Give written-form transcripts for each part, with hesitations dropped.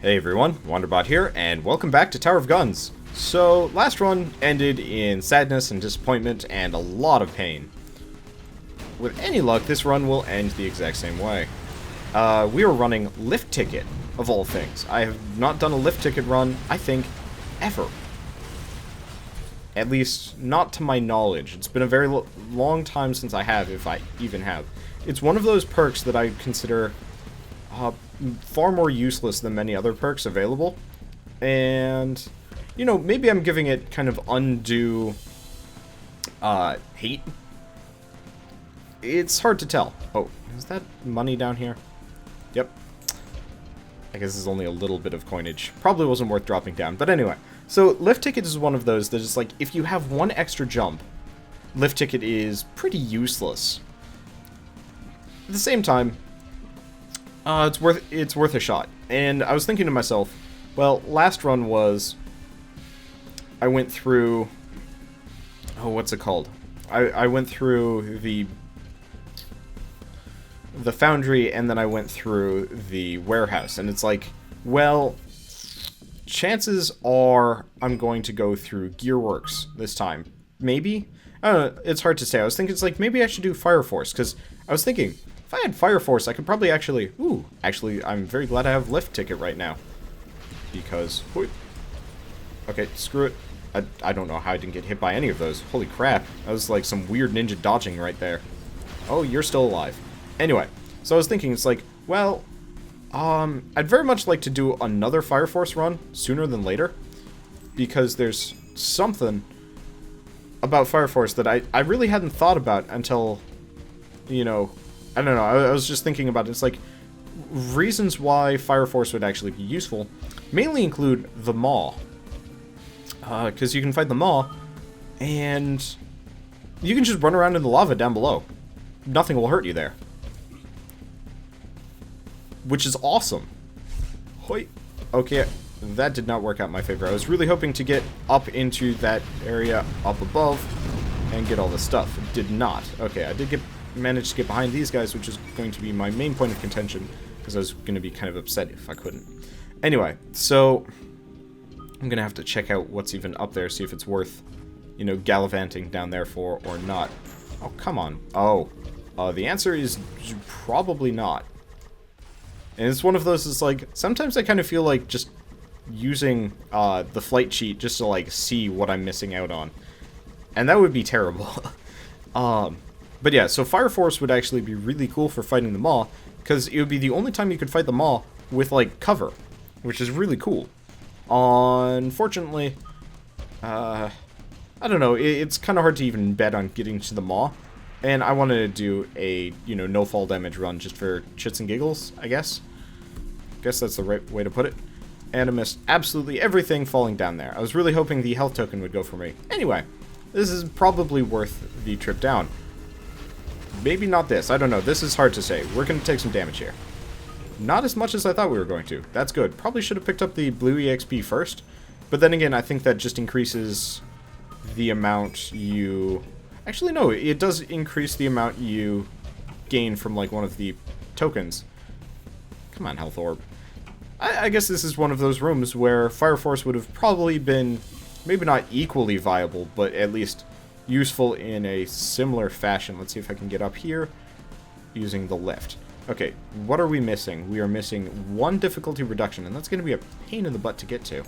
Hey everyone, Wanderbot here, and welcome back to Tower of Guns. So, last run ended in sadness and disappointment and a lot of pain. With any luck, this run will end the exact same way. We are running Lift Ticket, of all things. I have not done a Lift Ticket run, I think, ever. At least, not to my knowledge. It's been a very long time since I have, if I even have. It's one of those perks that I consider far more useless than many other perks available, and you know, maybe I'm giving it kind of undue hate. It's hard to tell. Oh, is that money down here? Yep. I guess there's only a little bit of coinage. Probably wasn't worth dropping down, but anyway. So Lift Ticket is one of those that is like, if you have one extra jump, Lift Ticket is pretty useless. At the same time, it's worth a shot. And I was thinking to myself, well, last run was, I went through, oh, what's it called? I went through the foundry, and then I went through the warehouse, and it's like, well, chances are I'm going to go through Gearworks this time. Maybe? I don't know, it's hard to say. I was thinking, it's like, maybe I should do Fire Force, because I was thinking, if I had Fire Force, I could probably actually... Ooh, actually, I'm very glad I have Lift Ticket right now. Because... Whoop. Okay, screw it. I don't know how I didn't get hit by any of those. Holy crap. That was like some weird ninja dodging right there. Oh, you're still alive. Anyway, so I was thinking, it's like, well... I'd very much like to do another Fire Force run sooner than later. Because there's something about Fire Force that I really hadn't thought about until, you know... I don't know, I was just thinking about it. It's like, reasons why Fire Force would actually be useful mainly include the Maw. Because you can fight the Maw, and you can just run around in the lava down below. Nothing will hurt you there. Which is awesome. Hoi. Okay, that did not work out in my favor. I was really hoping to get up into that area up above and get all the stuff. It did not. Okay, I did manage to get behind these guys, which is going to be my main point of contention, because I was going to be kind of upset if I couldn't. Anyway, so I'm going to have to check out what's even up there, see if it's worth, you know, gallivanting down there for or not. Oh, come on. Oh, the answer is probably not. And it's one of those, it's like, sometimes I kind of feel like just using the flight cheat just to, like, see what I'm missing out on. And that would be terrible. But yeah, so Fire Force would actually be really cool for fighting the Maw, because it would be the only time you could fight the Maw with, like, cover, which is really cool. Unfortunately, I don't know, it's kind of hard to even bet on getting to the Maw, and I wanted to do a, you know, no fall damage run just for shits and giggles, I guess. Guess that's the right way to put it. And I missed absolutely everything falling down there. I was really hoping the health token would go for me. Anyway, this is probably worth the trip down. Maybe not this. I don't know. This is hard to say. We're going to take some damage here. Not as much as I thought we were going to. That's good. Probably should have picked up the blue EXP first. But then again, I think that just increases the amount you... Actually, no. It does increase the amount you gain from, like, one of the tokens. Come on, Health Orb. I guess this is one of those rooms where Fire Force would have probably been maybe not equally viable, but at least useful in a similar fashion. Let's see if I can get up here using the lift. Okay, what are we missing? We are missing one difficulty reduction, and that's going to be a pain in the butt to get to.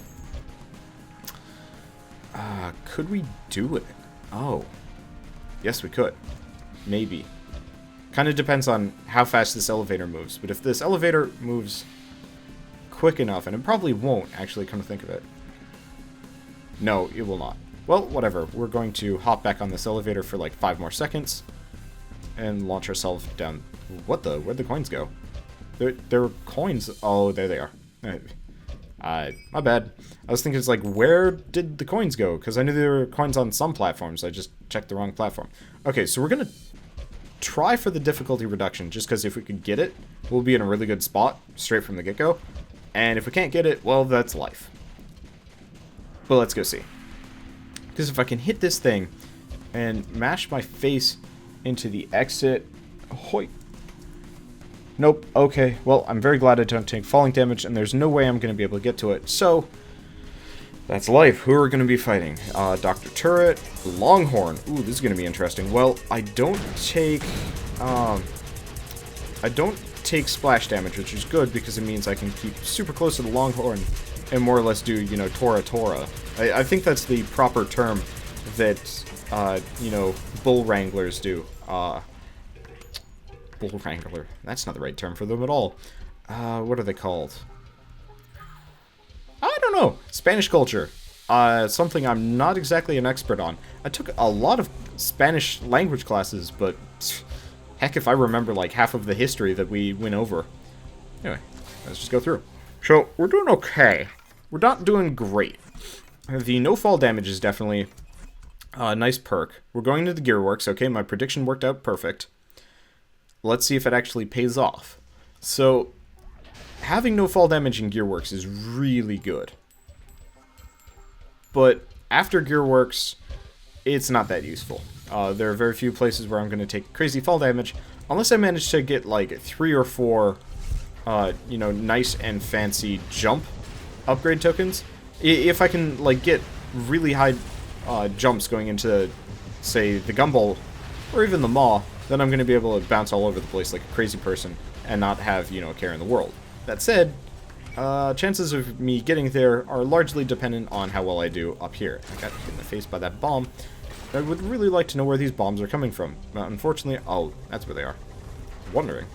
Could we do it? Oh. Yes, we could. Maybe. Kind of depends on how fast this elevator moves, but if this elevator moves quick enough, and it probably won't, actually, come to think of it. No, it will not. Well, whatever. We're going to hop back on this elevator for like 5 more seconds and launch ourselves down. What the? Where'd the coins go? There were coins. Oh, there they are. My bad. I was thinking, it's like, where did the coins go? Because I knew there were coins on some platforms. I just checked the wrong platform. Okay, so we're going to try for the difficulty reduction, just because if we could get it, we'll be in a really good spot straight from the get-go. And if we can't get it, well, that's life. But let's go see. Because if I can hit this thing and mash my face into the exit... Hoi. Nope. Okay. Well, I'm very glad I don't take falling damage, and there's no way I'm going to be able to get to it. So, that's life. Who are going to be fighting? Dr. Turret, Longhorn. Ooh, this is going to be interesting. Well, I don't take splash damage, which is good because it means I can keep super close to the Longhorn and more or less do, you know, Tora. I think that's the proper term that, you know, bull wranglers do. Bull wrangler. That's not the right term for them at all. What are they called? I don't know. Spanish culture. Something I'm not exactly an expert on. I took a lot of Spanish language classes, but heck if I remember like half of the history that we went over. Anyway, let's just go through. So, we're doing okay. We're not doing great. The no-fall damage is definitely a nice perk. We're going into the Gearworks. Okay, my prediction worked out perfect. Let's see if it actually pays off. So, having no-fall damage in Gearworks is really good. But after Gearworks, it's not that useful. There are very few places where I'm going to take crazy fall damage, unless I manage to get like 3 or 4, you know, nice and fancy jump upgrade tokens. If I can like get really high jumps going into, say, the Gumball or even the Maw, then I'm going to be able to bounce all over the place like a crazy person and not have, you know, a care in the world. That said, chances of me getting there are largely dependent on how well I do up here. I got hit in the face by that bomb. I would really like to know where these bombs are coming from. Unfortunately, oh, that's where they are. Wondering.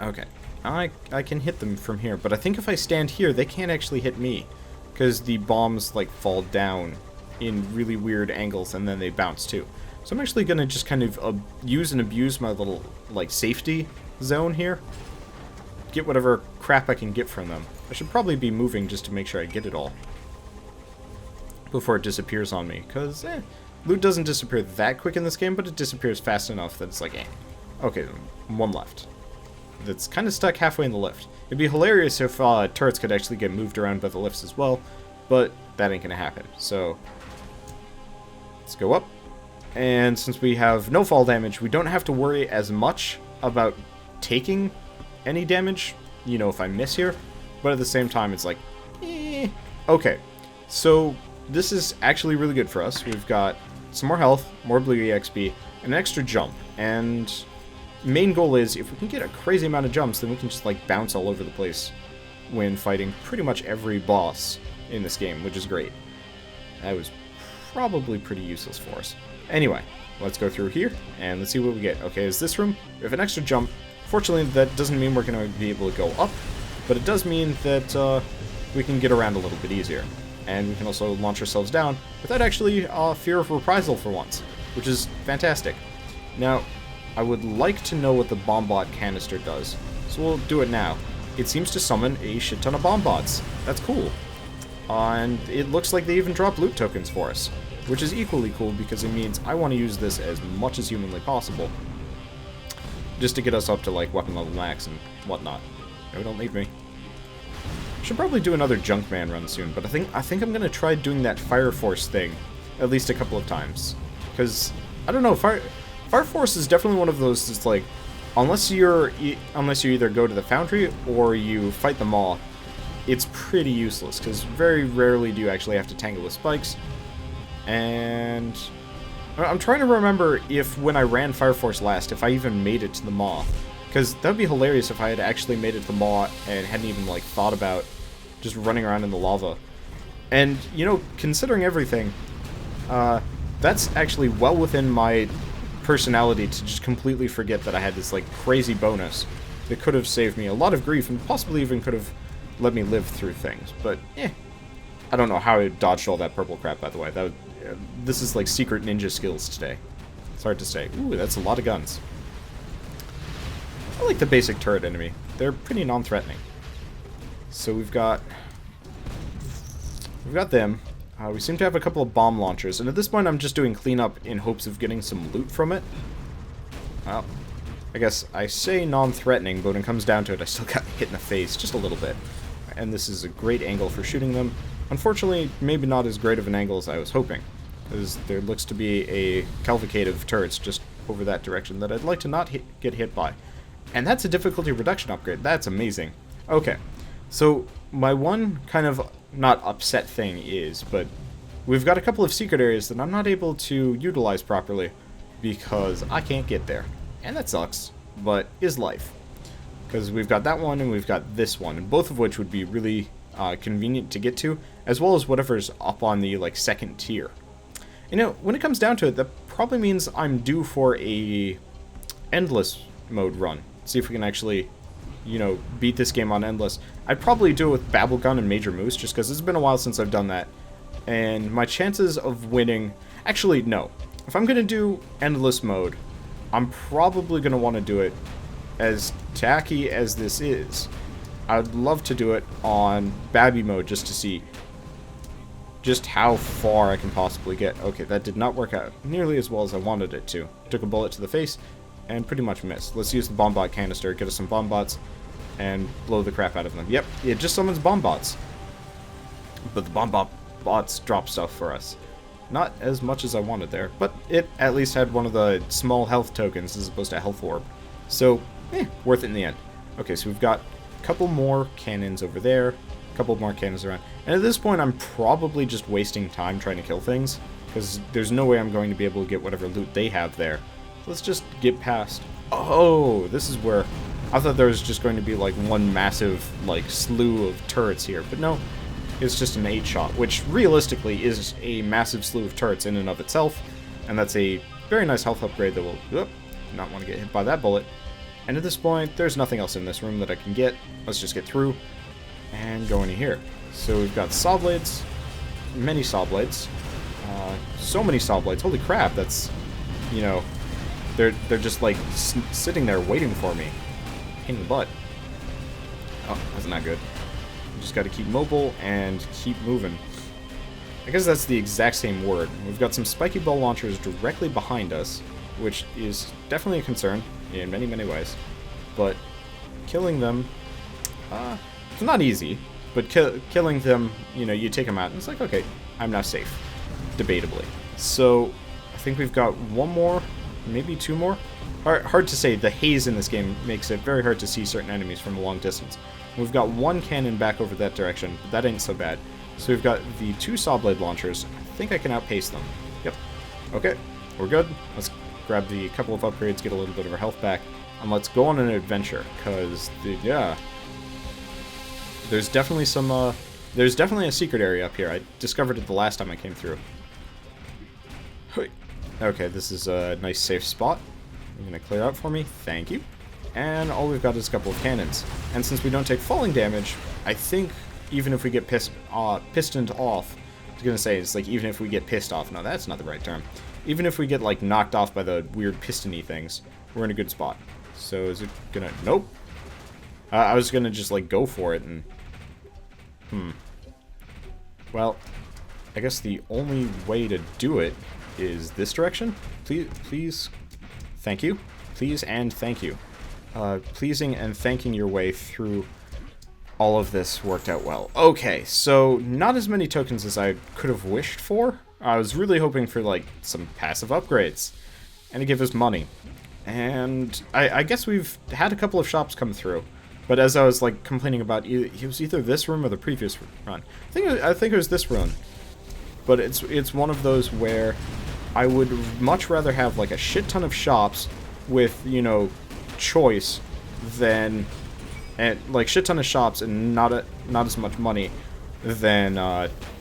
Okay. I can hit them from here, but I think if I stand here, they can't actually hit me. Because the bombs, like, fall down in really weird angles, and then they bounce, too. So I'm actually going to just kind of use and abuse my little, like, safety zone here. Get whatever crap I can get from them. I should probably be moving just to make sure I get it all before it disappears on me, because, loot doesn't disappear that quick in this game, but it disappears fast enough that it's like, Okay, one left. That's kind of stuck halfway in the lift. It'd be hilarious if turrets could actually get moved around by the lifts as well, but that ain't gonna happen. So, let's go up. And since we have no fall damage, we don't have to worry as much about taking any damage, you know, if I miss here. But at the same time, it's like, Okay, so this is actually really good for us. We've got some more health, more blue EXP, and an extra jump. And main goal is, if we can get a crazy amount of jumps, then we can just, like, bounce all over the place when fighting pretty much every boss in this game, which is great. That was probably pretty useless for us. Anyway, let's go through here, and let's see what we get. Okay, is this room? We have an extra jump. Fortunately, that doesn't mean we're going to be able to go up, but it does mean that we can get around a little bit easier. And we can also launch ourselves down without actually fear of reprisal for once, which is fantastic. Now, I would like to know what the Bombbot canister does, so we'll do it now. It seems to summon a shit ton of Bombbots. That's cool. And it looks like they even drop loot tokens for us, which is equally cool because it means I want to use this as much as humanly possible, just to get us up to, like, weapon level max and whatnot. No, don't leave me. Should probably do another Junkman run soon, but I think I'm gonna try doing that Fire Force thing at least a couple of times, because I don't know, Fire Force is definitely one of those that's like, unless you either go to the Foundry or you fight them all, it's pretty useless, because very rarely do you actually have to tangle with spikes. And I'm trying to remember if when I ran Fire Force last, if I even made it to the Maw. Because that would be hilarious if I had actually made it to the Maw and hadn't even, like, thought about just running around in the lava. And, you know, considering everything, that's actually well within my personality to just completely forget that I had this, like, crazy bonus that could have saved me a lot of grief and possibly even could have let me live through things. But, I don't know how I dodged all that purple crap, by the way. This is, like, secret ninja skills today. It's hard to say. Ooh, that's a lot of guns. I like the basic turret enemy. They're pretty non-threatening. So we've got them. We seem to have a couple of bomb launchers, and at this point I'm just doing cleanup in hopes of getting some loot from it. Well, I guess I say non-threatening, but when it comes down to it, I still got hit in the face just a little bit. And this is a great angle for shooting them. Unfortunately, maybe not as great of an angle as I was hoping, because there looks to be a cavalcade of turrets just over that direction that I'd like to not get hit by. And that's a difficulty reduction upgrade. That's amazing. Okay, so my one kind of not upset thing is, but we've got a couple of secret areas that I'm not able to utilize properly because I can't get there. And that sucks, but is life. Because we've got that one and we've got this one, and both of which would be really convenient to get to, as well as whatever's up on the like second tier. You know, when it comes down to it, that probably means I'm due for a endless mode run. See if we can actually, you know, beat this game on endless. I'd probably do it with Babblegun and Major Moose, just because it's been a while since I've done that. And my chances of winning... Actually, no. If I'm going to do endless mode, I'm probably going to want to do it as tacky as this is. I'd love to do it on Babby mode just to see just how far I can possibly get. Okay, that did not work out nearly as well as I wanted it to. Took a bullet to the face and pretty much missed. Let's use the bomb bot canister, get us some bomb bots, and blow the crap out of them. Yep, it just summons bomb bots. But the bomb bots drop stuff for us. Not as much as I wanted there, but it at least had one of the small health tokens as opposed to a health orb. So, worth it in the end. Okay, so we've got a couple more cannons over there, a couple more cannons around. And at this point, I'm probably just wasting time trying to kill things, because there's no way I'm going to be able to get whatever loot they have there. So let's just get past... Oh, this is where... I thought there was just going to be like one massive like slew of turrets here, but no. It's just an 8-shot, which realistically is a massive slew of turrets in and of itself, and that's a very nice health upgrade that will not want to get hit by that bullet. And at this point, there's nothing else in this room that I can get. Let's just get through and go into here. So we've got saw blades, many saw blades, so many saw blades. Holy crap! That's, you know, they're just like sitting there waiting for me. Pain in the butt. Oh, that's not good. Just got to keep mobile and keep moving. I guess that's the exact same word. We've got some spiky ball launchers directly behind us, which is definitely a concern in many, many ways. But killing them, it's not easy, but killing them, you know, you take them out, and it's like, okay, I'm now safe, debatably. So I think we've got one more, maybe two more. Hard to say. The haze in this game makes it very hard to see certain enemies from a long distance. We've got one cannon back over that direction, but that ain't so bad. So we've got the 2 saw blade launchers. I think I can outpace them. Yep. Okay, we're good. Let's grab the couple of upgrades, get a little bit of our health back, and let's go on an adventure, because, yeah, there's definitely some, there's definitely a secret area up here. I discovered it the last time I came through. Okay, this is a nice safe spot. You're going to clear out for me. Thank you. And all we've got is a couple of cannons. And since we don't take falling damage, I think even if we get pistoned off, I was going to say, it's like even if we get pissed off. No, that's not the right term. Even if we get like knocked off by the weird piston-y things, we're in a good spot. So is it going to... Nope. I was going to just like go for it and... Well, I guess the only way to do it is this direction. Please. Thank you. Please and thank you. Pleasing and thanking your way through all of this worked out well. Okay, so not as many tokens as I could have wished for. I was really hoping for like some passive upgrades and to give us money. And I guess we've had a couple of shops come through, but as I was like complaining about, it was either this room or the previous run. I think it was this run, but it's one of those where I would much rather have like a shit ton of shops with, you know, choice than, and like shit ton of shops and not as much money than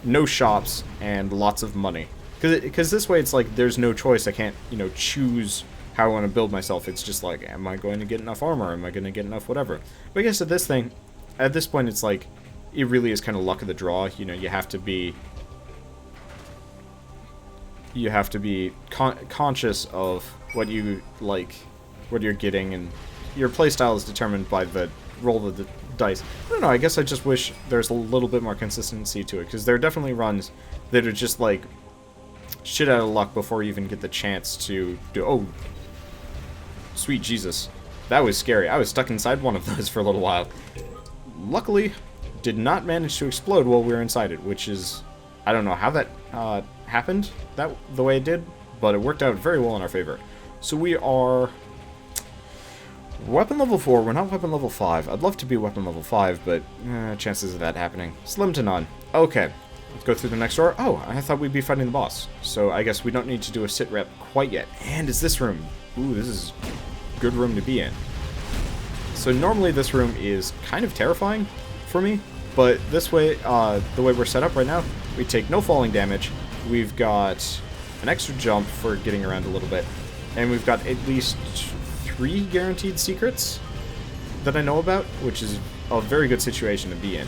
no shops and lots of money. Because this way it's like there's no choice. I can't, you know, choose how I want to build myself. It's just like, am I going to get enough armor? Am I going to get enough whatever? But I guess at this point it's like it really is kind of luck of the draw. You know, you have to be conscious of what you like, what you're getting, and your playstyle is determined by the roll of the dice. I don't know, I guess I just wish there's a little bit more consistency to it, because there are definitely runs that are just like shit out of luck before you even get the chance to do... Oh, sweet Jesus. That was scary. I was stuck inside one of those for a little while. Luckily, did not manage to explode while we were inside it, which is... I don't know how that happened the way it did, but it worked out very well in our favor. So we are Weapon level 4, we're not weapon level 5. I'd love to be weapon level 5, but chances of that happening, slim to none. Okay, let's go through the next door. Oh, I thought we'd be fighting the boss. So I guess we don't need to do a sit rep quite yet. And is this room? Ooh, this is a good room to be in. So normally this room is kind of terrifying for me, but this way, the way we're set up right now, we take no falling damage. We've got an extra jump for getting around a little bit, and we've got at least 3 guaranteed secrets that I know about, which is a very good situation to be in.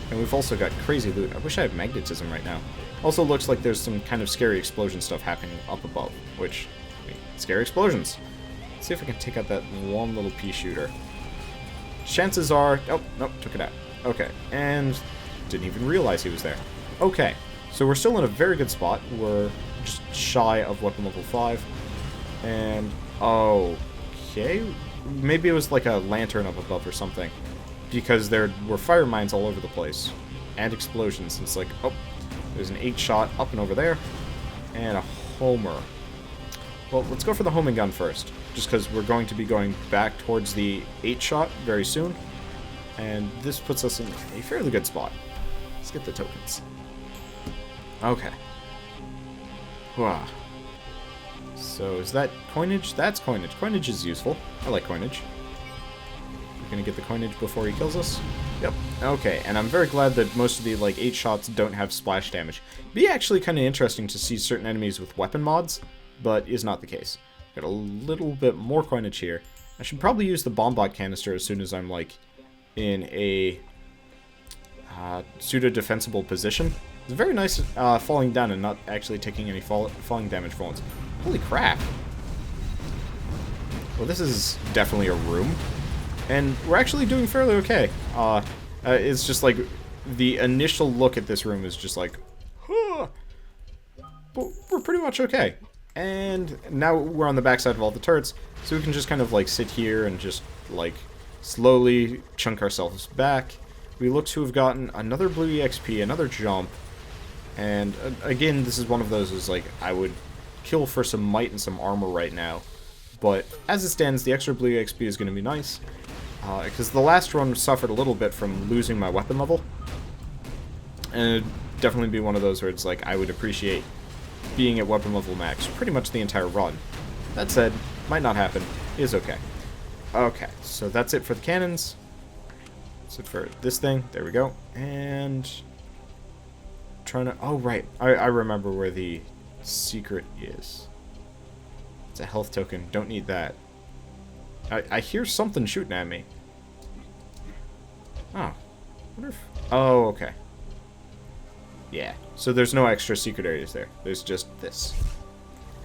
And we've also got crazy loot. I wish I had magnetism right now. Also looks like there's some kind of scary explosion stuff happening up above, which, I mean, scary explosions. Let's see if I can take out that one little pea shooter. Chances are... Oh, nope, took it out. Okay, and didn't even realize he was there. Okay, so we're still in a very good spot. We're just shy of weapon level 5. And, okay, maybe it was like a lantern up above or something. Because there were fire mines all over the place. And explosions. It's like, oh, there's an 8-shot up and over there. And a homer. Well, let's go for the homing gun first, just because we're going to be going back towards the 8-shot very soon, and this puts us in a fairly good spot. Let's get the tokens. Okay. Wow. So is that coinage? That's coinage. Coinage is useful. I like coinage. We're gonna get the coinage before he kills us? Yep. Okay, and I'm very glad that most of the, like, 8 shots don't have splash damage. It'd be actually kind of interesting to see certain enemies with weapon mods, but is not the case. Got a little bit more coinage here. I should probably use the bombot canister as soon as I'm, like, in a pseudo-defensible position. It's very nice falling down and not actually taking any falling damage for once. Holy crap. Well, this is definitely a room. And we're actually doing fairly okay. It's just like, the initial look at this room is just like, huh. But we're pretty much okay. And now we're on the backside of all the turrets, so we can just kind of like sit here and just like slowly chunk ourselves back. We look to have gotten another blue EXP, another jump, and again, this is one of those is like I would kill for some might and some armor right now, but as it stands, the extra blue EXP is going to be nice, because the last run suffered a little bit from losing my weapon level, and it'd definitely be one of those where it's like I would appreciate being at weapon level max pretty much the entire run. That said, might not happen. Is okay. Okay, so that's it for the cannons. That's it for this thing. There we go. And trying to... Oh, right. I remember where the secret is. It's a health token. Don't need that. I hear something shooting at me. Oh. I wonder if... Oh, okay. Yeah, so there's no extra secret areas there. There's just this.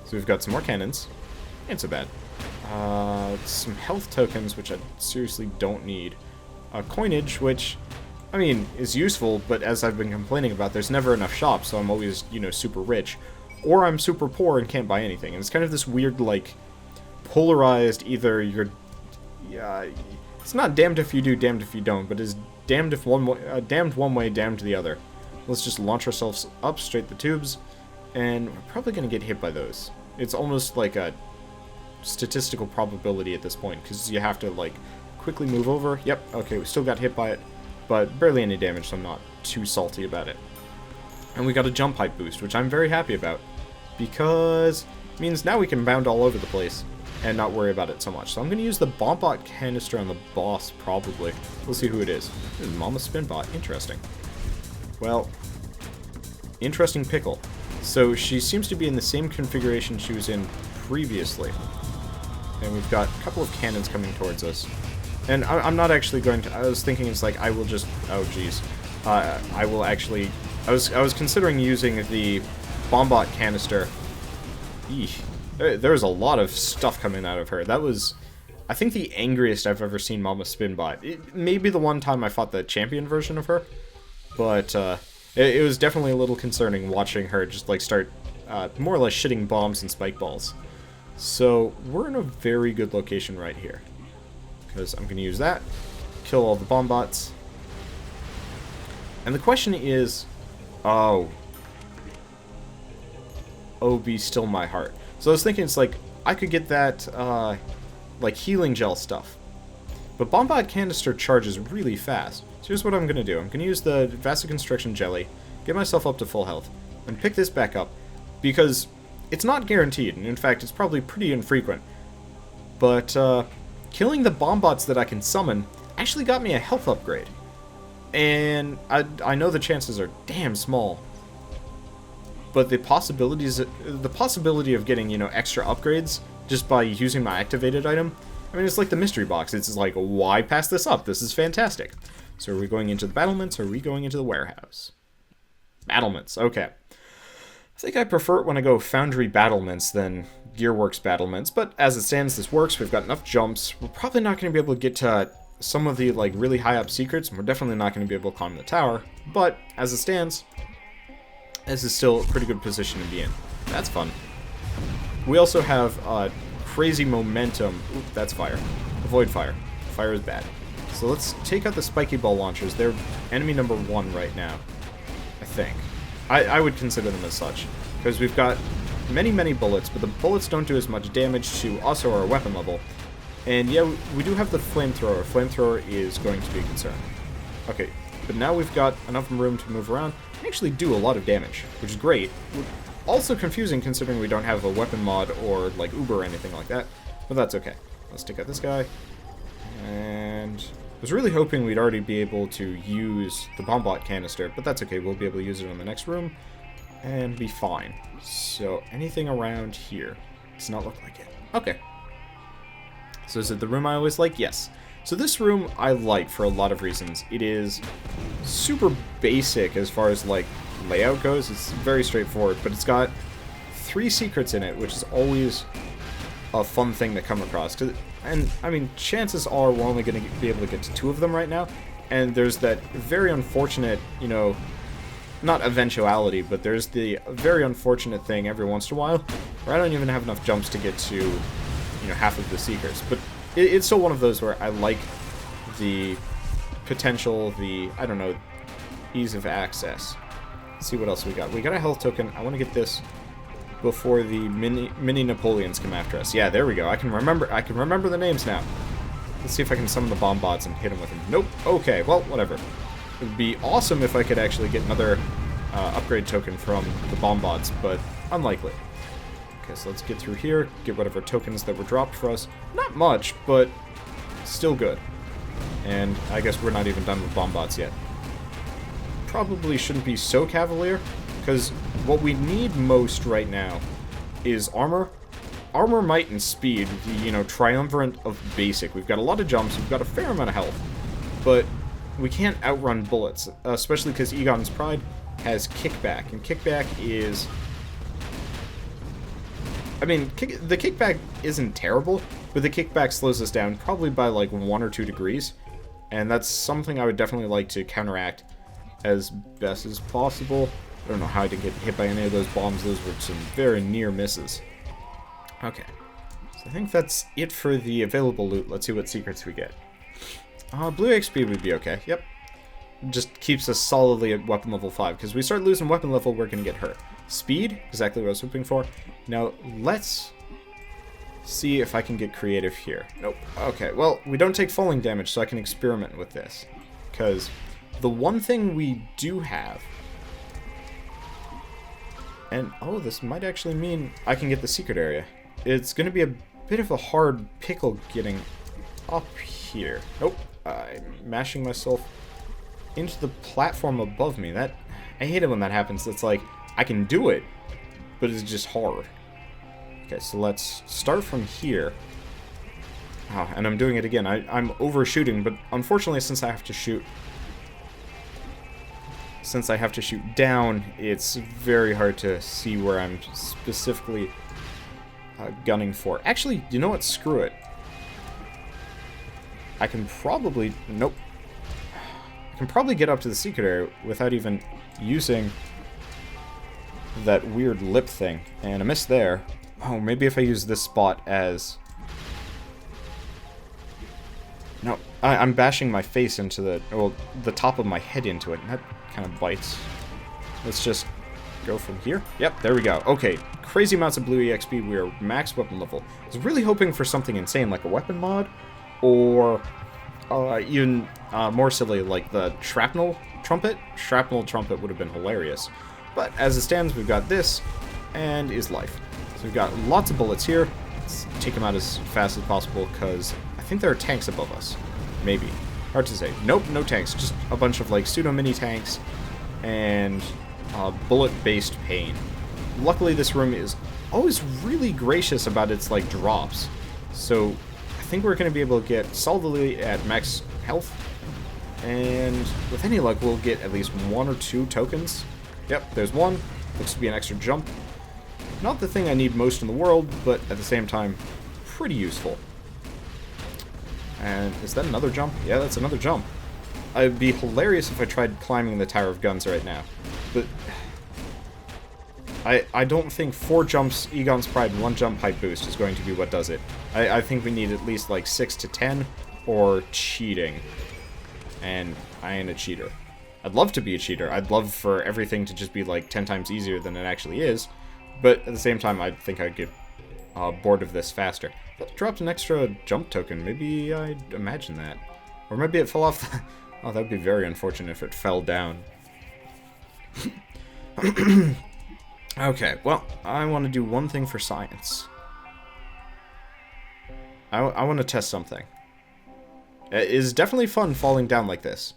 So we've got some more cannons. Ain't so bad. Some health tokens, which I seriously don't need. Coinage, which, I mean, is useful, but as I've been complaining about, there's never enough shops, so I'm always, you know, super rich. Or I'm super poor and can't buy anything. And it's kind of this weird, like, polarized, either you're... Yeah, it's not damned if you do, damned if you don't, but it's damned if one way, damned one way, damned the other. Let's just launch ourselves up straight the tubes, and we're probably going to get hit by those. It's almost like a statistical probability at this point, because you have to, like, quickly move over. Yep, okay, we still got hit by it, but barely any damage, so I'm not too salty about it. And we got a jump height boost, which I'm very happy about, because it means now we can bound all over the place and not worry about it so much. So I'm going to use the bombot canister on the boss, probably. We'll see who it is. This is Mama Spinbot. Interesting. Well, interesting pickle. So she seems to be in the same configuration she was in previously. And we've got a couple of cannons coming towards us. And I'm not actually going to... I was thinking it's like, I will just... Oh, jeez. I will actually... I was considering using the bombot canister. Eesh. There was a lot of stuff coming out of her. That was... I think the angriest I've ever seen Mama Spinbot. It may be the one time I fought the champion version of her. But it was definitely a little concerning watching her just like start more or less shitting bombs and spike balls. So we're in a very good location right here. Because I'm going to use that, kill all the bomb bots. And the question is, oh, be still my heart. So I was thinking it's like, I could get that like healing gel stuff. But Bombard Canister charges really fast. So here's what I'm going to do. I'm going to use the Vasoconstriction Jelly, get myself up to full health, and pick this back up, because it's not guaranteed, and in fact it's probably pretty infrequent. But killing the Bombots that I can summon actually got me a health upgrade. And I know the chances are damn small, but the possibility of getting, you know, extra upgrades just by using my activated item, I mean, it's like the mystery box. It's like, why pass this up? This is fantastic. So are we going into the battlements, or are we going into the warehouse? Battlements, okay. I think I prefer it when I go Foundry battlements than Gearworks battlements, but as it stands, this works. We've got enough jumps. We're probably not going to be able to get to some of the, like, really high up secrets, and we're definitely not going to be able to climb the tower, but as it stands, this is still a pretty good position to be in. That's fun. We also have crazy momentum. Oop, that's fire. Avoid fire. Fire is bad. So let's take out the spiky ball launchers. They're enemy number 1 right now, I think. I would consider them as such, because we've got many bullets, but the bullets don't do as much damage to us or our weapon level. And yeah, we do have the flamethrower. Flamethrower is going to be a concern. Okay, but now we've got enough room to move around and actually do a lot of damage, which is great. Also confusing considering we don't have a weapon mod or like Uber or anything like that, but that's okay. Let's take out this guy. And I was really hoping we'd already be able to use the Bombot Canister, but that's okay. We'll be able to use it in the next room and be fine. So anything around here does not look like it. Okay. So is it the room I always like? Yes. So this room I like for a lot of reasons. It is super basic as far as like layout goes. It's very straightforward, but it's got 3 secrets in it, which is always a fun thing to come across. And I mean, chances are we're only going to be able to get to 2 of them right now. And there's that very unfortunate, you know, not eventuality, but there's the very unfortunate thing every once in a while where I don't even have enough jumps to get to, you know, half of the secrets. But it's still one of those where I like the potential, the, I don't know, ease of access. Let's see what else we got. We got a health token. I want to get this before the mini Napoleons come after us. Yeah, there we go. I can remember the names now. Let's see if I can summon the bomb bots and hit them with them. Nope. Okay, well, whatever. It would be awesome if I could actually get another upgrade token from the bomb bots, but unlikely. Okay, so let's get through here, get whatever tokens that were dropped for us. Not much, but still good. And I guess we're not even done with bomb bots yet. Probably shouldn't be so cavalier, because what we need most right now is armor. Armor, might, and speed, the, you know, triumvirate of basic. We've got a lot of jumps, we've got a fair amount of health, but we can't outrun bullets, especially because Egon's Pride has kickback, and kickback is... I mean, the kickback isn't terrible, but the kickback slows us down probably by like 1 or 2 degrees, and that's something I would definitely like to counteract as best as possible. I don't know how I didn't get hit by any of those bombs. Those were some very near misses. Okay, so I think that's it for the available loot. Let's see what secrets we get. Blue XP would be okay. Yep. Just keeps us solidly at weapon level 5, because we start losing weapon level, we're going to get hurt. Speed, exactly what I was hoping for. Now, let's see if I can get creative here. Nope. Okay, well, we don't take falling damage, so I can experiment with this. Because the one thing we do have... And, oh, this might actually mean I can get the secret area. It's going to be a bit of a hard pickle getting up here. Nope. I'm mashing myself into the platform above me. I hate it when that happens. It's like, I can do it, but it's just hard. Okay, so let's start from here. Oh, and I'm doing it again. I'm overshooting, but unfortunately, since I have to shoot down, it's very hard to see where I'm specifically gunning for. Actually, you know what? Screw it. I can probably... Nope. I can probably get up to the secret area without even using that weird lip thing. And I missed there. Oh, maybe if I use this spot as... No, I'm bashing my face into the top of my head into it, and that kind of bites. Let's just go from here. Yep, there we go. Okay, crazy amounts of blue EXP. We are max weapon level. I was really hoping for something insane, like a weapon mod, or even more silly, like the shrapnel trumpet. Shrapnel trumpet would have been hilarious. But as it stands, we've got this, and is life. So we've got lots of bullets here. Let's take them out as fast as possible, because I think there are tanks above us. Maybe. Hard to say. Nope, no tanks. Just a bunch of, like, pseudo mini tanks and bullet-based pain. Luckily, this room is always really gracious about its, like, drops. So I think we're going to be able to get solidly at max health. And with any luck, we'll get at least 1 or 2 tokens. Yep, there's one. Looks to be an extra jump. Not the thing I need most in the world, but at the same time, pretty useful. And is that another jump? Yeah, that's another jump. It'd be hilarious if I tried climbing the Tower of Guns right now. But I don't think 4 jumps, Egon's Pride, and 1 jump height boost is going to be what does it. I think we need at least like 6 to 10 or cheating. And I ain't a cheater. I'd love to be a cheater. I'd love for everything to just be like 10 times easier than it actually is. But at the same time, I think I'd get bored of this faster. That dropped an extra jump token. Maybe I'd imagine that. Or maybe it fell off the... Oh, that would be very unfortunate if it fell down. Okay, well, I want to do one thing for science. I want to test something. It is definitely fun falling down like this.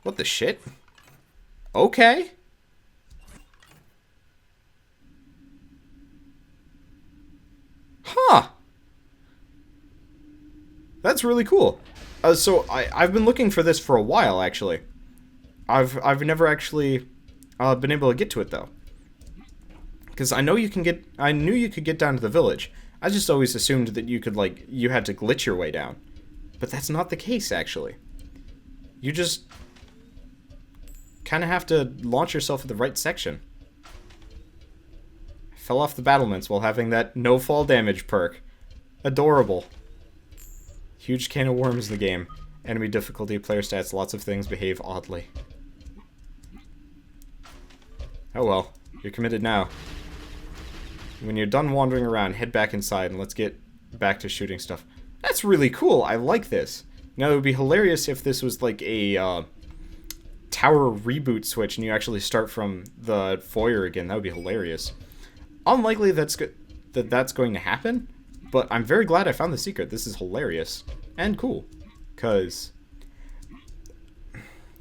What the shit? Okay. Huh. That's really cool. So I've been looking for this for a while, actually. I've never actually been able to get to it though. Because I knew you could get down to the village. I just always assumed that you had to glitch your way down. But that's not the case, actually. You just kind of have to launch yourself at the right section. I fell off the battlements while having that no fall damage perk. Adorable. Huge can of worms in the game. Enemy difficulty, player stats, lots of things behave oddly. Oh well, you're committed now. When you're done wandering around, head back inside and let's get back to shooting stuff. That's really cool, I like this. Now it would be hilarious if this was like a tower reboot switch and you actually start from the foyer again. That would be hilarious. Unlikely that's going to happen, but I'm very glad I found the secret. This is hilarious and cool. Because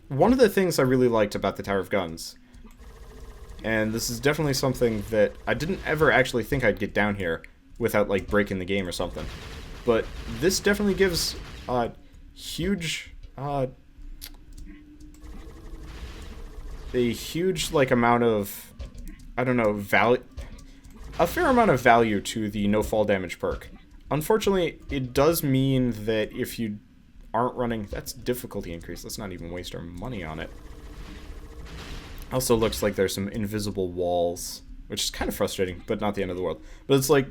one of the things I really liked about the Tower of Guns, and this is definitely something that I didn't ever actually think I'd get down here without like breaking the game or something, but this definitely gives a huge like amount of, I don't know, value, a fair amount of value to the no fall damage perk. Unfortunately, it does mean that if you aren't running, that's difficulty increase. Let's not even waste our money on it. Also looks like there's some invisible walls, which is kind of frustrating, but not the end of the world. But it's like,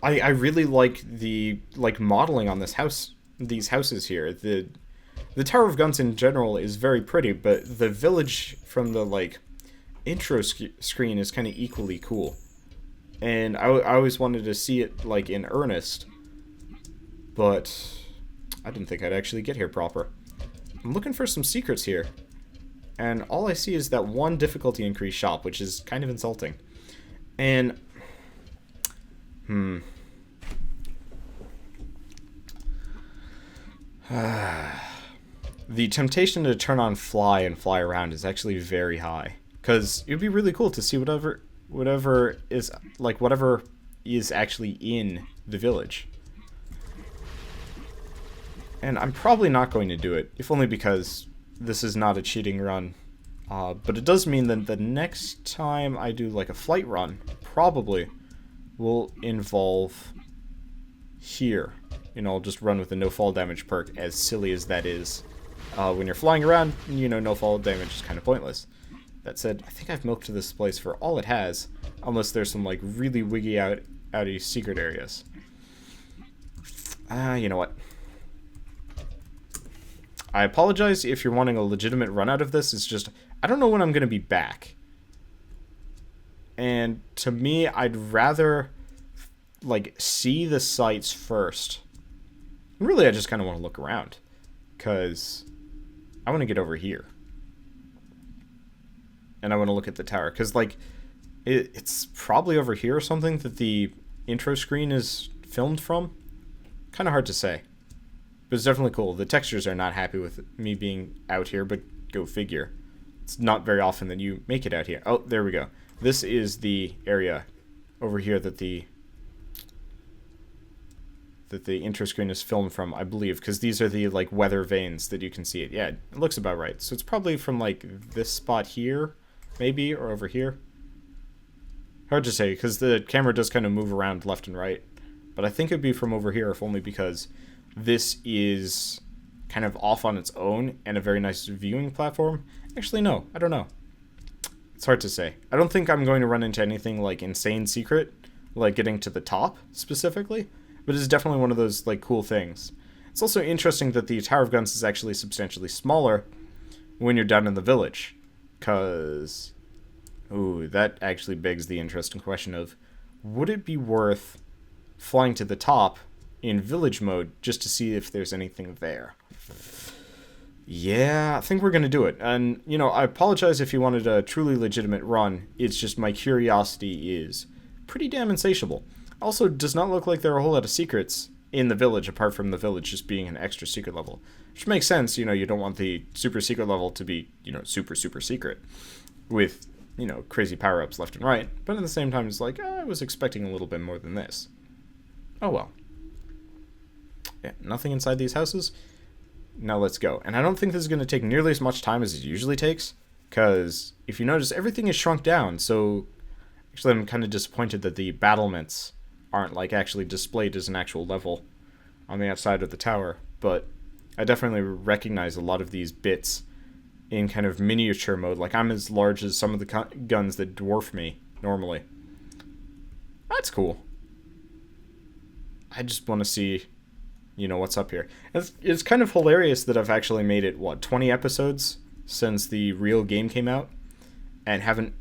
I really like the modeling on this house, these houses here. The Tower of Guns in general is very pretty, but the village from the intro screen is kind of equally cool. And I always wanted to see it in earnest, but I didn't think I'd actually get here proper. I'm looking for some secrets here, and all I see is that one difficulty increase shop, which is kind of insulting. And the temptation to turn on fly and fly around is actually very high, because it'd be really cool to see whatever is actually in the village. And I'm probably not going to do it, if only because this is not a cheating run. But it does mean that the next time I do a flight run, probably will involve here. I'll just run with the no fall damage perk, as silly as that is. When you're flying around, no fall damage is kind of pointless. That said, I think I've milked this place for all it has, unless there's some really wiggy outy secret areas. You know what? I apologize if you're wanting a legitimate run out of this. It's just, I don't know when I'm going to be back. And to me, I'd rather like, see the sights first. And really, I just kind of want to look around. Because I want to get over here. And I want to look at the tower. Because, like, it's probably over here or something that the intro screen is filmed from. Kind of hard to say. But it's definitely cool. The textures are not happy with me being out here, but go figure. It's not very often that you make it out here. Oh, there we go. This is the area over here that the intro screen is filmed from, I believe, because these are the, like, weather vanes that you can see it. Yeah, it looks about right. So it's probably from, like, this spot here, maybe, or over here. Hard to say, because the camera does kind of move around left and right. But I think it'd be from over here, if only because this is kind of off on its own and a very nice viewing platform. Actually, no, I don't know. It's hard to say. I don't think I'm going to run into anything, like, insane secret, like getting to the top, specifically. But it's definitely one of those, like, cool things. It's also interesting that the Tower of Guns is actually substantially smaller when you're down in the village. Because, ooh, that actually begs the interesting question of, would it be worth flying to the top in village mode just to see if there's anything there? Yeah, I think we're going to do it. And, you know, I apologize if you wanted a truly legitimate run. It's just my curiosity is pretty damn insatiable. Also, does not look like there are a whole lot of secrets in the village, apart from the village just being an extra secret level. Which makes sense, you know, you don't want the super secret level to be, you know, super, super secret. With, you know, crazy power-ups left and right. But at the same time, it's like, I was expecting a little bit more than this. Oh well. Yeah, nothing inside these houses. Now let's go. And I don't think this is going to take nearly as much time as it usually takes. Because, if you notice, everything is shrunk down. So, actually, I'm kind of disappointed that the battlements aren't, like, actually displayed as an actual level on the outside of the tower. But I definitely recognize a lot of these bits in kind of miniature mode. Like, I'm as large as some of the guns that dwarf me normally. That's cool. I just want to see, you know, what's up here. It's kind of hilarious that I've actually made it, what, 20 episodes since the real game came out, and haven't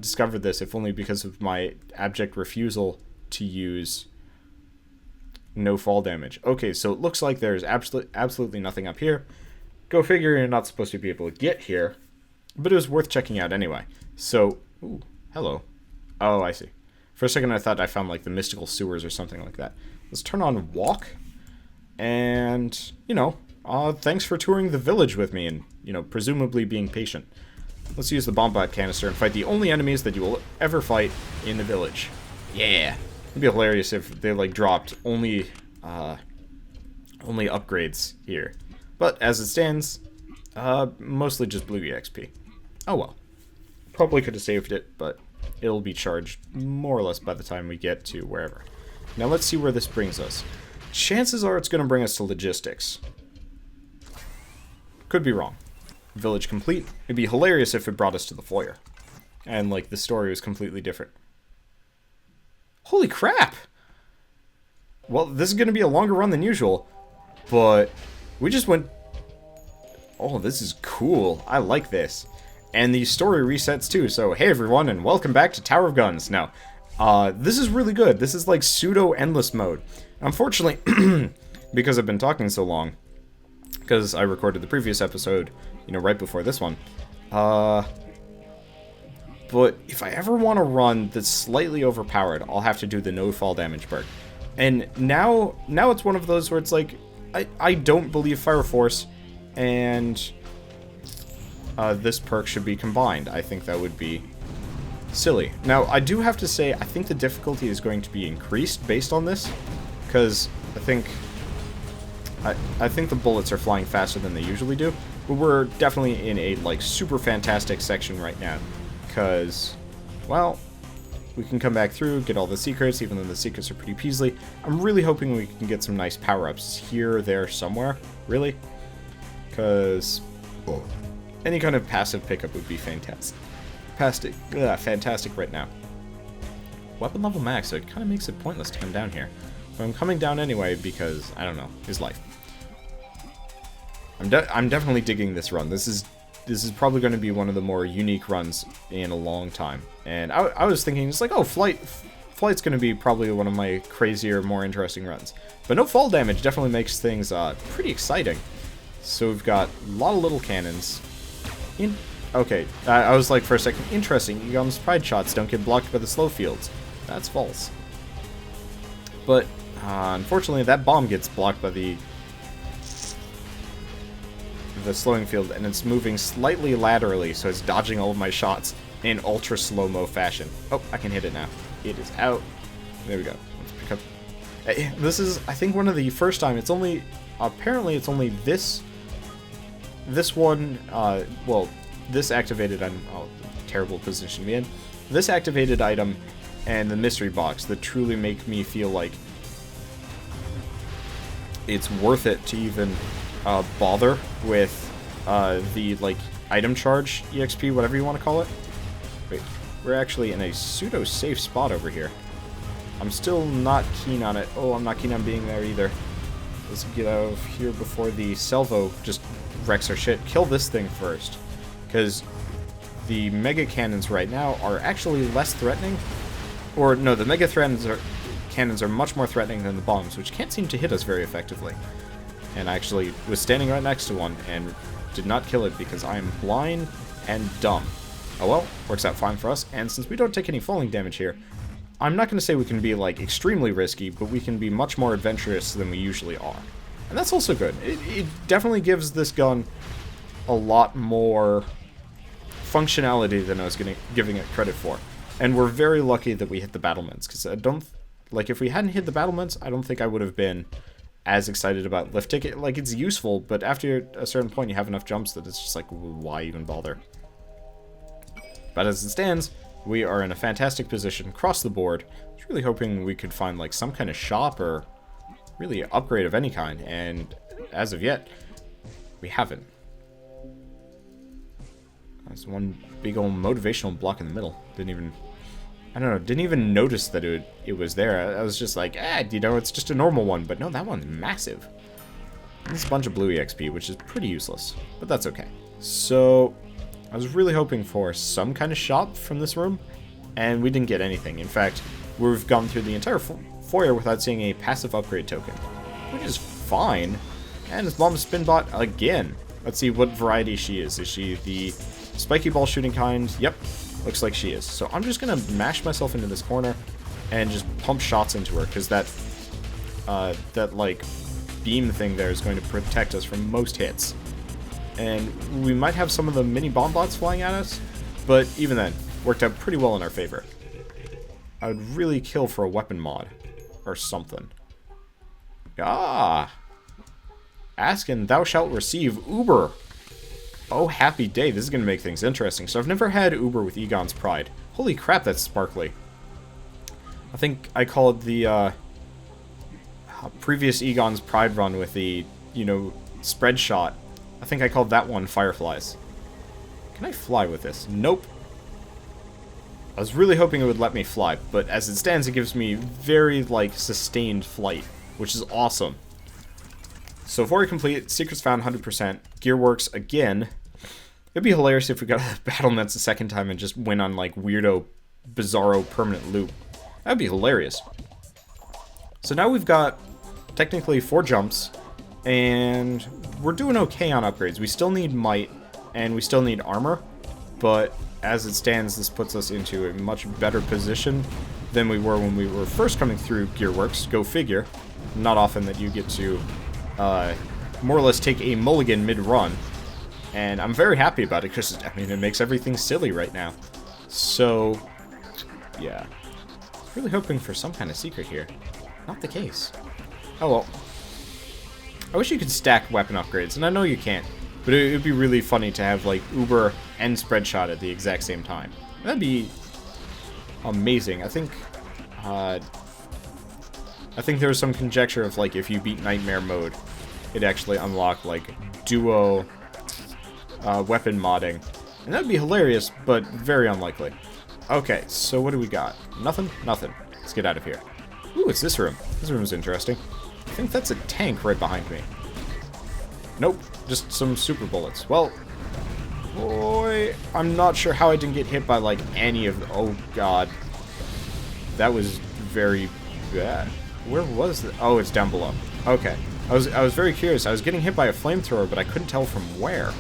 discovered this, if only because of my abject refusal to use no fall damage. Okay, so it looks like there's absolutely nothing up here. Go figure, you're not supposed to be able to get here, but it was worth checking out anyway. So, ooh, hello. Oh, I see. For a second I thought I found, like, the mystical sewers or something like that. Let's turn on walk, and, you know, thanks for touring the village with me and, you know, presumably being patient. Let's use the bombot canister and fight the only enemies that you will ever fight in the village. Yeah. It'd be hilarious if they, like, dropped only upgrades here. But as it stands, mostly just blue EXP. Oh well. Probably could have saved it, but it'll be charged more or less by the time we get to wherever. Now let's see where this brings us. Chances are it's going to bring us to logistics. Could be wrong. Village complete. It'd be hilarious if it brought us to the foyer. And, like, the story was completely different. Holy crap! Well, this is going to be a longer run than usual. But we just went... Oh, this is cool. I like this. And the story resets too. So, hey everyone, and welcome back to Tower of Guns. Now, this is really good. This is like pseudo endless mode. Unfortunately, because I've been talking so long, because I recorded the previous episode, you know, right before this one. But if I ever want to run that's slightly overpowered, I'll have to do the no fall damage perk. And now it's one of those where it's like, I don't believe Fire Force and this perk should be combined. I think that would be silly. Now, I do have to say, I think the difficulty is going to be increased based on this, because I think the bullets are flying faster than they usually do, but we're definitely in a, like, super fantastic section right now, because, well, we can come back through, get all the secrets, even though the secrets are pretty peasly. I'm really hoping we can get some nice power-ups here or there somewhere, really, because any kind of passive pickup would be fantastic. Fantastic right now. Weapon level max, so it kind of makes it pointless to come down here. But I'm coming down anyway because, I don't know, his life. I'm definitely digging this run. This is probably going to be one of the more unique runs in a long time. And I was thinking, it's like, oh, flight's going to be probably one of my crazier, more interesting runs. But no fall damage definitely makes things pretty exciting. So we've got a lot of little cannons. Okay, I was like for a second, interesting, Egon's pride shots don't get blocked by the slow fields. That's false. But unfortunately that bomb gets blocked by the slowing field, and it's moving slightly laterally, so it's dodging all of my shots in ultra slow-mo fashion. Oh, I can hit it now. It is out. There we go. Let's pick up. This is, I think, one of the first time. It's only, apparently, it's only this one. Well, this activated. Oh, terrible position to be in. This activated item and the mystery box that truly make me feel like it's worth it to even bother with the like item charge EXP, whatever you want to call it. Wait, we're actually in a pseudo safe spot over here. I'm still not keen on it. Oh, I'm not keen on being there either. Let's get out of here before the salvo just wrecks our shit. Kill this thing first, because the mega cannons right now are actually less threatening. Or no, the mega cannons are much more threatening than the bombs, which can't seem to hit us very effectively. And I actually was standing right next to one and did not kill it because I am blind and dumb. Oh well, works out fine for us, and since we don't take any falling damage here, I'm not going to say we can be, like, extremely risky, but we can be much more adventurous than we usually are. And that's also good. It definitely gives this gun a lot more functionality than I was giving it credit for. And we're very lucky that we hit the battlements, because I don't... Like, if we hadn't hit the battlements, I don't think I would have been as excited about lift ticket. Like, it's useful, but after a certain point you have enough jumps that it's just like, why even bother? But as it stands, we are in a fantastic position across the board. I was really hoping we could find like some kind of shop or really upgrade of any kind, and as of yet, we haven't. There's one big old motivational block in the middle. I don't know, didn't even notice that it was there. I was just like, you know, it's just a normal one. But no, that one's massive. There's a bunch of blue EXP, which is pretty useless. But that's okay. So, I was really hoping for some kind of shop from this room, and we didn't get anything. In fact, we've gone through the entire foyer without seeing a passive upgrade token, which is fine. And it's Mom Spinbot again. Let's see what variety she is. Is she the spiky ball shooting kind? Yep. Looks like she is. So I'm just going to mash myself into this corner and just pump shots into her, because that like beam thing there is going to protect us from most hits. And we might have some of the mini bomb bots flying at us, but even then, worked out pretty well in our favor. I would really kill for a weapon mod or something. Ah! Ask and thou shalt receive Uber. Oh, happy day. This is going to make things interesting. So I've never had Uber with Egon's Pride. Holy crap, that's sparkly. I think I called the previous Egon's Pride run with the, you know, spread shot. I think I called that one Fireflies. Can I fly with this? Nope. I was really hoping it would let me fly, but as it stands, it gives me very, like, sustained flight, which is awesome. So 4 complete, secrets found 100%, gear works again. It'd be hilarious if we got the battlements a second time and just went on like weirdo, bizarro permanent loop. That'd be hilarious. So now we've got technically 4 jumps, and we're doing okay on upgrades. We still need might, and we still need armor, but as it stands, this puts us into a much better position than we were when we were first coming through Gearworks. Go figure. Not often that you get to more or less take a mulligan mid-run, and I'm very happy about it because, I mean, it makes everything silly right now. So, yeah. Really hoping for some kind of secret here. Not the case. Oh well. I wish you could stack weapon upgrades, and I know you can't, but it would be really funny to have, like, Uber and spread shot at the exact same time. That'd be amazing. I think there was some conjecture of, like, if you beat Nightmare mode, it'd actually unlock, like, duo weapon modding. And that'd be hilarious, but very unlikely. Okay, so what do we got? Nothing? Nothing. Let's get out of here. Ooh, it's this room. This room is interesting. I think that's a tank right behind me. Nope, just some super bullets. Well, boy, I'm not sure how I didn't get hit by, like, any of the... Oh, God. That was very bad. Where was it? Oh, it's down below. Okay. I was very curious. I was getting hit by a flamethrower, but I couldn't tell from where.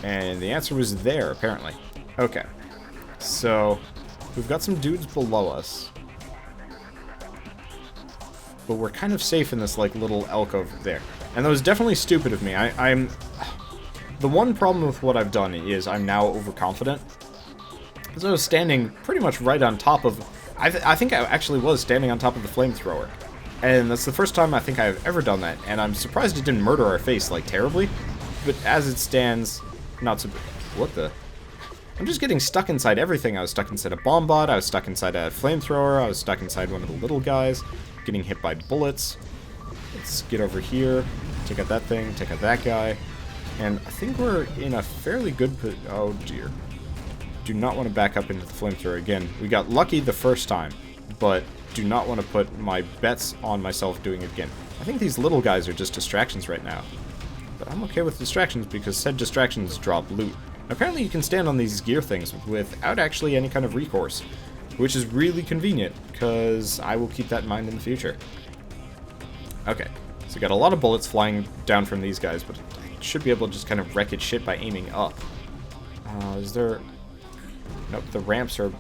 And the answer was there, apparently. Okay. So, we've got some dudes below us. But we're kind of safe in this, like, little alcove there. And that was definitely stupid of me. I'm... The one problem with what I've done is I'm now overconfident. Because I was standing pretty much right on top of... I think I actually was standing on top of the flamethrower. And that's the first time I think I've ever done that. And I'm surprised it didn't murder our face, like, terribly. But as it stands, not so... What the... I'm just getting stuck inside everything. I was stuck inside a bomb bot, I was stuck inside a flamethrower, I was stuck inside one of the little guys, getting hit by bullets. Let's get over here, take out that thing, take out that guy. And I think we're in a fairly good... Oh, dear. Do not want to back up into the flamethrower again. We got lucky the first time, but do not want to put my bets on myself doing it again. I think these little guys are just distractions right now. But I'm okay with distractions because said distractions drop loot. Apparently you can stand on these gear things without actually any kind of recourse, which is really convenient, because I will keep that in mind in the future. Okay, so we got a lot of bullets flying down from these guys, but I should be able to just kind of wreck its shit by aiming up. Is there... Nope, the ramps are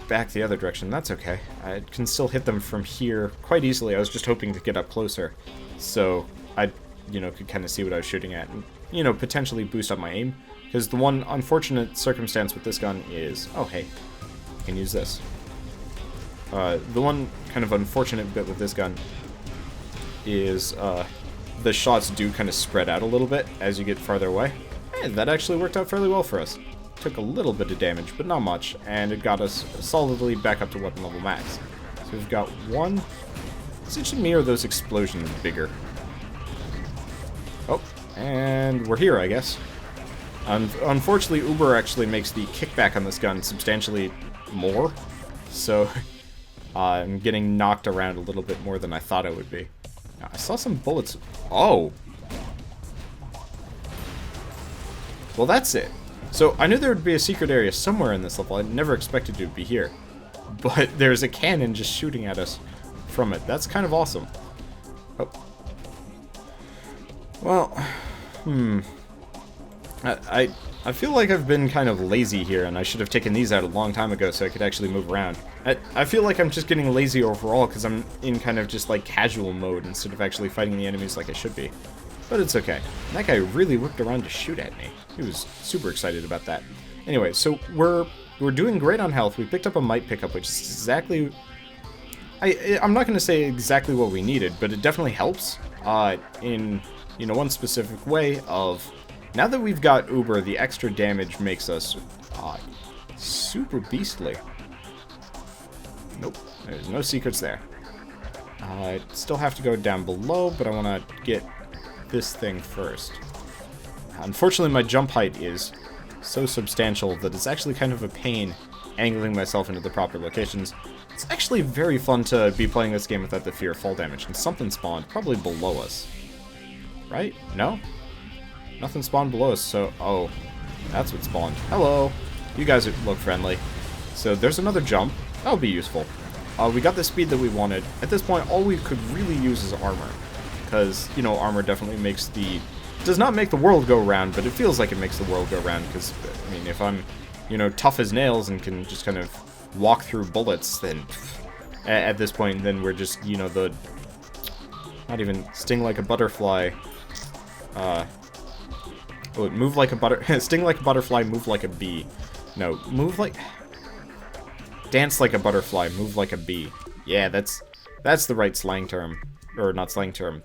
back the other direction. That's okay. I can still hit them from here quite easily. I was just hoping to get up closer, so I, could kind of see what I was shooting at, and, potentially boost up my aim. Because the one unfortunate circumstance with this gun is... Oh, hey. I can use this. The one kind of unfortunate bit with this gun is the shots do kind of spread out a little bit as you get farther away. And that actually worked out fairly well for us. Took a little bit of damage, but not much, and it got us solidly back up to weapon level max. So we've got one... Is it just me or are those explosions bigger? Oh, and we're here, I guess. Unfortunately, Uber actually makes the kickback on this gun substantially more, so I'm getting knocked around a little bit more than I thought I would be. I saw some bullets. Oh! Well, that's it. So, I knew there would be a secret area somewhere in this level. I never expected it to be here. But there's a cannon just shooting at us from it. That's kind of awesome. Oh. Well, I feel like I've been kind of lazy here, and I should have taken these out a long time ago so I could actually move around. I feel like I'm just getting lazy overall because I'm in kind of just like casual mode instead of actually fighting the enemies like I should be. But it's okay. That guy really whipped around to shoot at me. He was super excited about that. Anyway, so we're doing great on health. We picked up a might pickup, which is exactly... I'm not going to say exactly what we needed, but it definitely helps in, one specific way of... Now that we've got Uber, the extra damage makes us super beastly. Nope, there's no secrets there. I still have to go down below, but I want to get this thing first. Unfortunately, my jump height is so substantial that it's actually kind of a pain angling myself into the proper locations. It's actually very fun to be playing this game without the fear of fall damage, and something spawned probably below us. Right? No? Nothing spawned below us, so... Oh, that's what spawned. Hello! You guys look friendly. So there's another jump. That'll be useful. We got the speed that we wanted. At this point, all we could really use is armor. Because, armor definitely makes the... Does not make the world go round, but it feels like it makes the world go round. Because, I mean, if I'm, tough as nails and can just kind of walk through bullets, then... At this point, then we're just, the... Not even sting like a butterfly. Move like a sting like a butterfly, move like a bee. No, move like... Dance like a butterfly, move like a bee. Yeah, that's the right slang term. Or not slang term.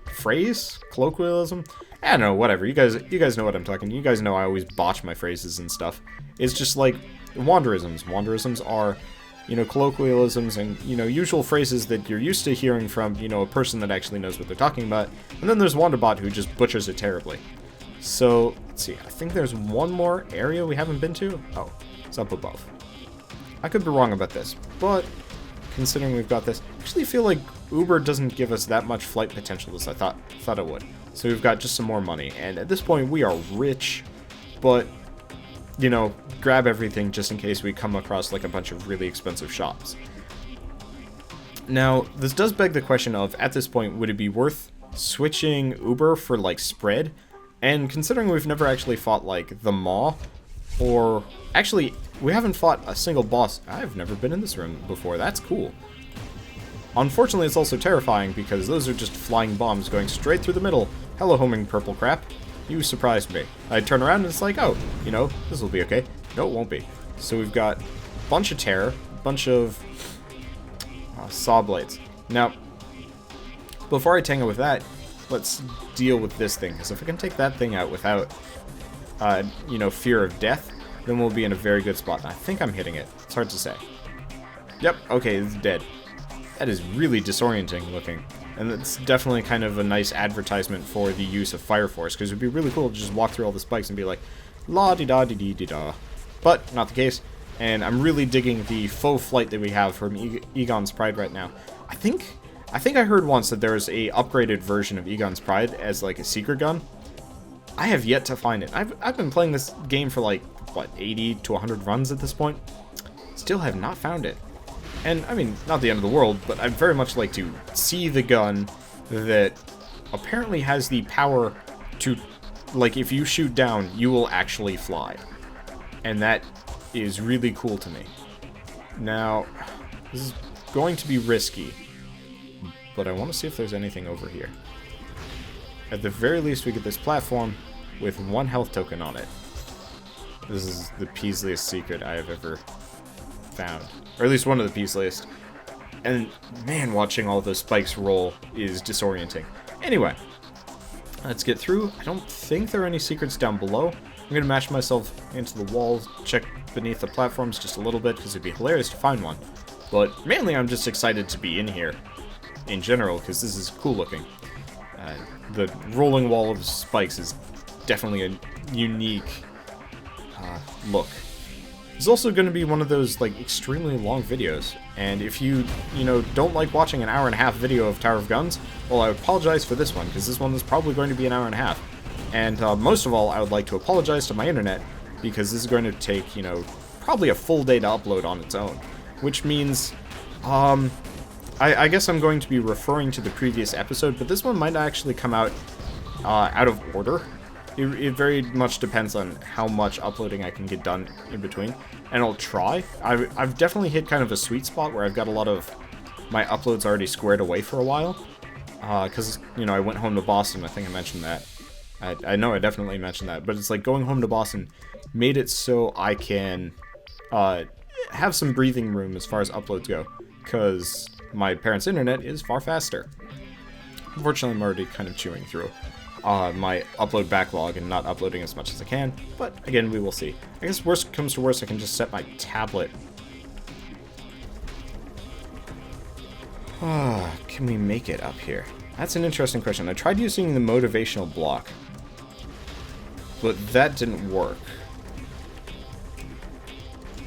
Phrase? Colloquialism? I don't know, whatever. You guys know what I'm talking. You guys know I always botch my phrases and stuff. It's just like wanderisms. Wanderisms are, colloquialisms and, usual phrases that you're used to hearing from, a person that actually knows what they're talking about. And then there's Wanderbot who just butchers it terribly. So, let's see. I think there's one more area we haven't been to. Oh, it's up above. I could be wrong about this, but considering we've got this, I actually feel like Uber doesn't give us that much flight potential as I thought it would. So we've got just some more money, and at this point we are rich, but you know, grab everything just in case we come across like a bunch of really expensive shops. Now, this does beg the question of, at this point, would it be worth switching Uber for like spread? And considering we've never actually fought like the Maw, or actually we haven't fought a single boss. I've never been in this room before. That's cool. Unfortunately, it's also terrifying because those are just flying bombs going straight through the middle. Hello, homing purple crap. You surprised me. I turn around and it's like, oh, you know, this will be okay. No, it won't be. So we've got a bunch of terror, a bunch of saw blades. Now, before I tangle with that, let's deal with this thing. Because if I can take that thing out without, you know, fear of death, then we'll be in a very good spot. And I think I'm hitting it. It's hard to say. Yep, okay, it's dead. That is really disorienting looking. And it's definitely kind of a nice advertisement for the use of Fire Force, because it would be really cool to just walk through all the spikes and be like, la-di-da-di-di-di-da. But, not the case. And I'm really digging the faux flight that we have from Egon's Pride right now. I think I heard once that there's a upgraded version of Egon's Pride as like a secret gun. I have yet to find it. I've been playing this game for like, what, 80 to 100 runs at this point? Still have not found it. And, I mean, not the end of the world, but I'd very much like to see the gun that apparently has the power to, like, if you shoot down, you will actually fly. And that is really cool to me. Now, this is going to be risky, but I want to see if there's anything over here. At the very least, we get this platform with 1 health token on it. This is the peasliest secret I have ever found. Or at least one of the peasliest. And, man, watching all those spikes roll is disorienting. Anyway, let's get through. I don't think there are any secrets down below. I'm going to mash myself into the walls, check beneath the platforms just a little bit, because it'd be hilarious to find one. But mainly I'm just excited to be in here, in general, because this is cool looking. The rolling wall of spikes is definitely a unique look. It's also going to be one of those, like, extremely long videos, and if you know, don't like watching an hour-and-a-half video of Tower of Guns, well, I apologize for this one, because this one is probably going to be an hour-and-a-half. And most of all, I would like to apologize to my internet, because this is going to take, you know, probably a full day to upload on its own. Which means, I guess I'm going to be referring to the previous episode, but this one might actually come out of order. It very much depends on how much uploading I can get done in between, and I'll try. I've definitely hit kind of a sweet spot where I've got a lot of my uploads already squared away for a while, because, you know, I went home to Boston. I think I mentioned that. I know I definitely mentioned that, but it's like going home to Boston made it so I can have some breathing room as far as uploads go, because my parents' internet is far faster. Unfortunately, I'm already kind of chewing through my upload backlog and not uploading as much as I can, but again, we will see. I guess worst comes to worst, I can just set my tablet. Can we make it up here? That's an interesting question. I tried using the motivational block, but that didn't work.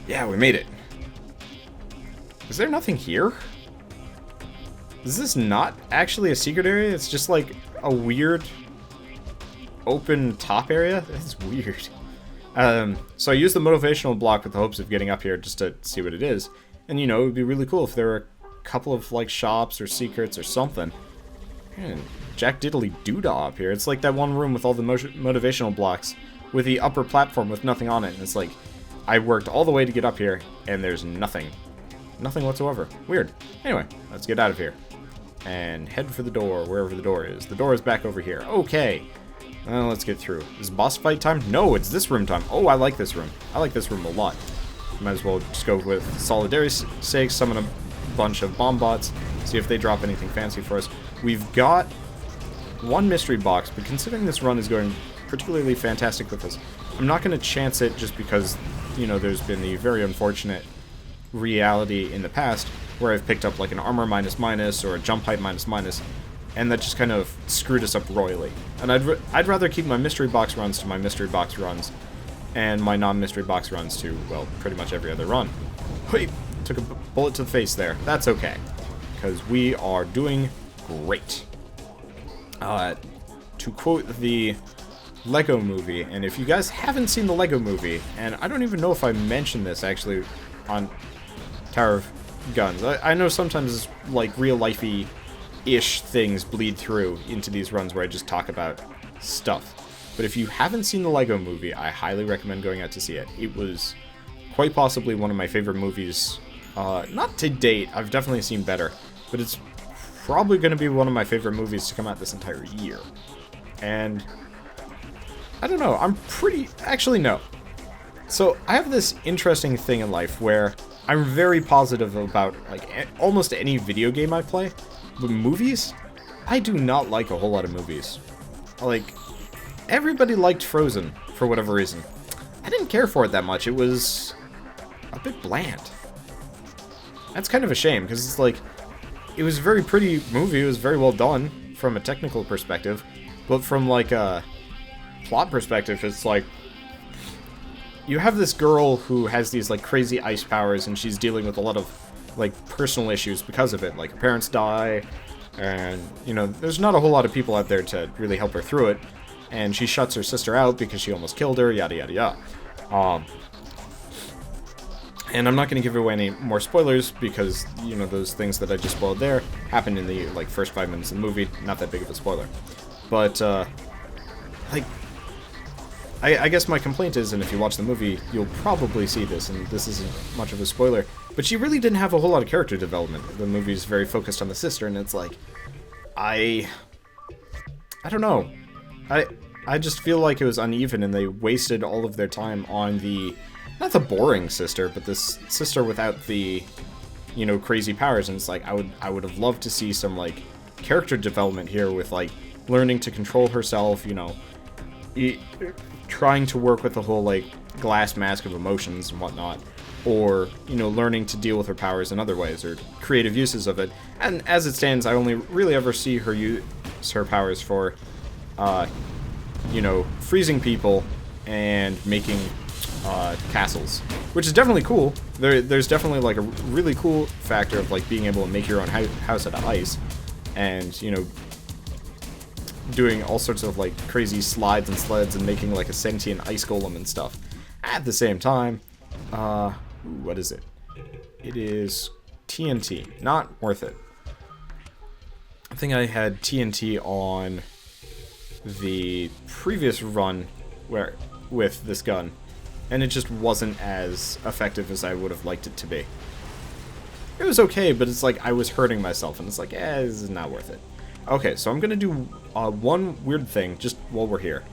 Yeah, we made it. Is there nothing here? Is this not actually a secret area? It's just like a weird open top area? That's weird. So I used the motivational block with the hopes of getting up here just to see what it is. And, you know, it would be really cool if there were a couple of, like, shops or secrets or something. Man, Jack Diddley Doodah up here. It's like that one room with all the motivational blocks with the upper platform with nothing on it. And it's like, I worked all the way to get up here, and there's nothing. Nothing whatsoever. Weird. Anyway, let's get out of here. And head for the door, wherever the door is. The door is back over here. Okay. Let's get through. Is boss fight time? No, it's this room time. Oh, I like this room. I like this room a lot. Might as well just go with solidarity's sake, summon a bunch of bomb bots, see if they drop anything fancy for us. We've got one mystery box, but considering this run is going particularly fantastic with us, I'm not going to chance it just because, you know, there's been the very unfortunate reality in the past where I've picked up like an armor minus or a jump height minus, and that just kind of screwed us up royally. And I'd rather keep my mystery box runs to my mystery box runs, and my non-mystery box runs to, well, pretty much every other run. Wait, took a bullet to the face there. That's okay, because we are doing great. To quote the Lego Movie, and if you guys haven't seen the Lego Movie, and I don't even know if I mentioned this actually on Tower of Guns. I know sometimes like real-lifey-ish things bleed through into these runs where I just talk about stuff. But if you haven't seen the Lego Movie, I highly recommend going out to see it. It was quite possibly one of my favorite movies, not to date, I've definitely seen better, but it's probably going to be one of my favorite movies to come out this entire year. And I don't know, actually no. So I have this interesting thing in life where I'm very positive about like almost any video game I play, but movies, I do not like a whole lot of movies. Like, everybody liked Frozen for whatever reason. I didn't care for it that much. It was a bit bland. That's kind of a shame, because it's like, it was a very pretty movie. It was very well done from a technical perspective, but from like a plot perspective, it's like, you have this girl who has these like crazy ice powers, and she's dealing with a lot of like personal issues because of it. Like, her parents die, and you know, there's not a whole lot of people out there to really help her through it. And she shuts her sister out because she almost killed her, yada yada yada. And I'm not going to give away any more spoilers because, you know, those things that I just spoiled there happened in the, like, first 5 minutes of the movie. Not that big of a spoiler. But, like, I guess my complaint is, and if you watch the movie, you'll probably see this, and this isn't much of a spoiler, but she really didn't have a whole lot of character development. The movie's very focused on the sister, and it's like, I don't know. I just feel like it was uneven, and they wasted all of their time on the, not the boring sister, but this sister without the, you know, crazy powers. And it's like, I would have loved to see some, like, character development here with, like, learning to control herself, you know, trying to work with the whole, like, glass mask of emotions and whatnot, or, you know, learning to deal with her powers in other ways, or creative uses of it. And as it stands, I only really ever see her use her powers for, you know, freezing people and making castles, which is definitely cool. There's definitely like a really cool factor of like being able to make your own house out of ice, and you know, doing all sorts of like crazy slides and sleds and making like a sentient ice golem and stuff. At the same time, what is it? It is TNT. Not worth it. I think I had TNT on the previous run with this gun, and it just wasn't as effective as I would have liked it to be. It was okay, but it's like I was hurting myself, and it's like, this is not worth it. Okay, so I'm gonna do one weird thing just while we're here.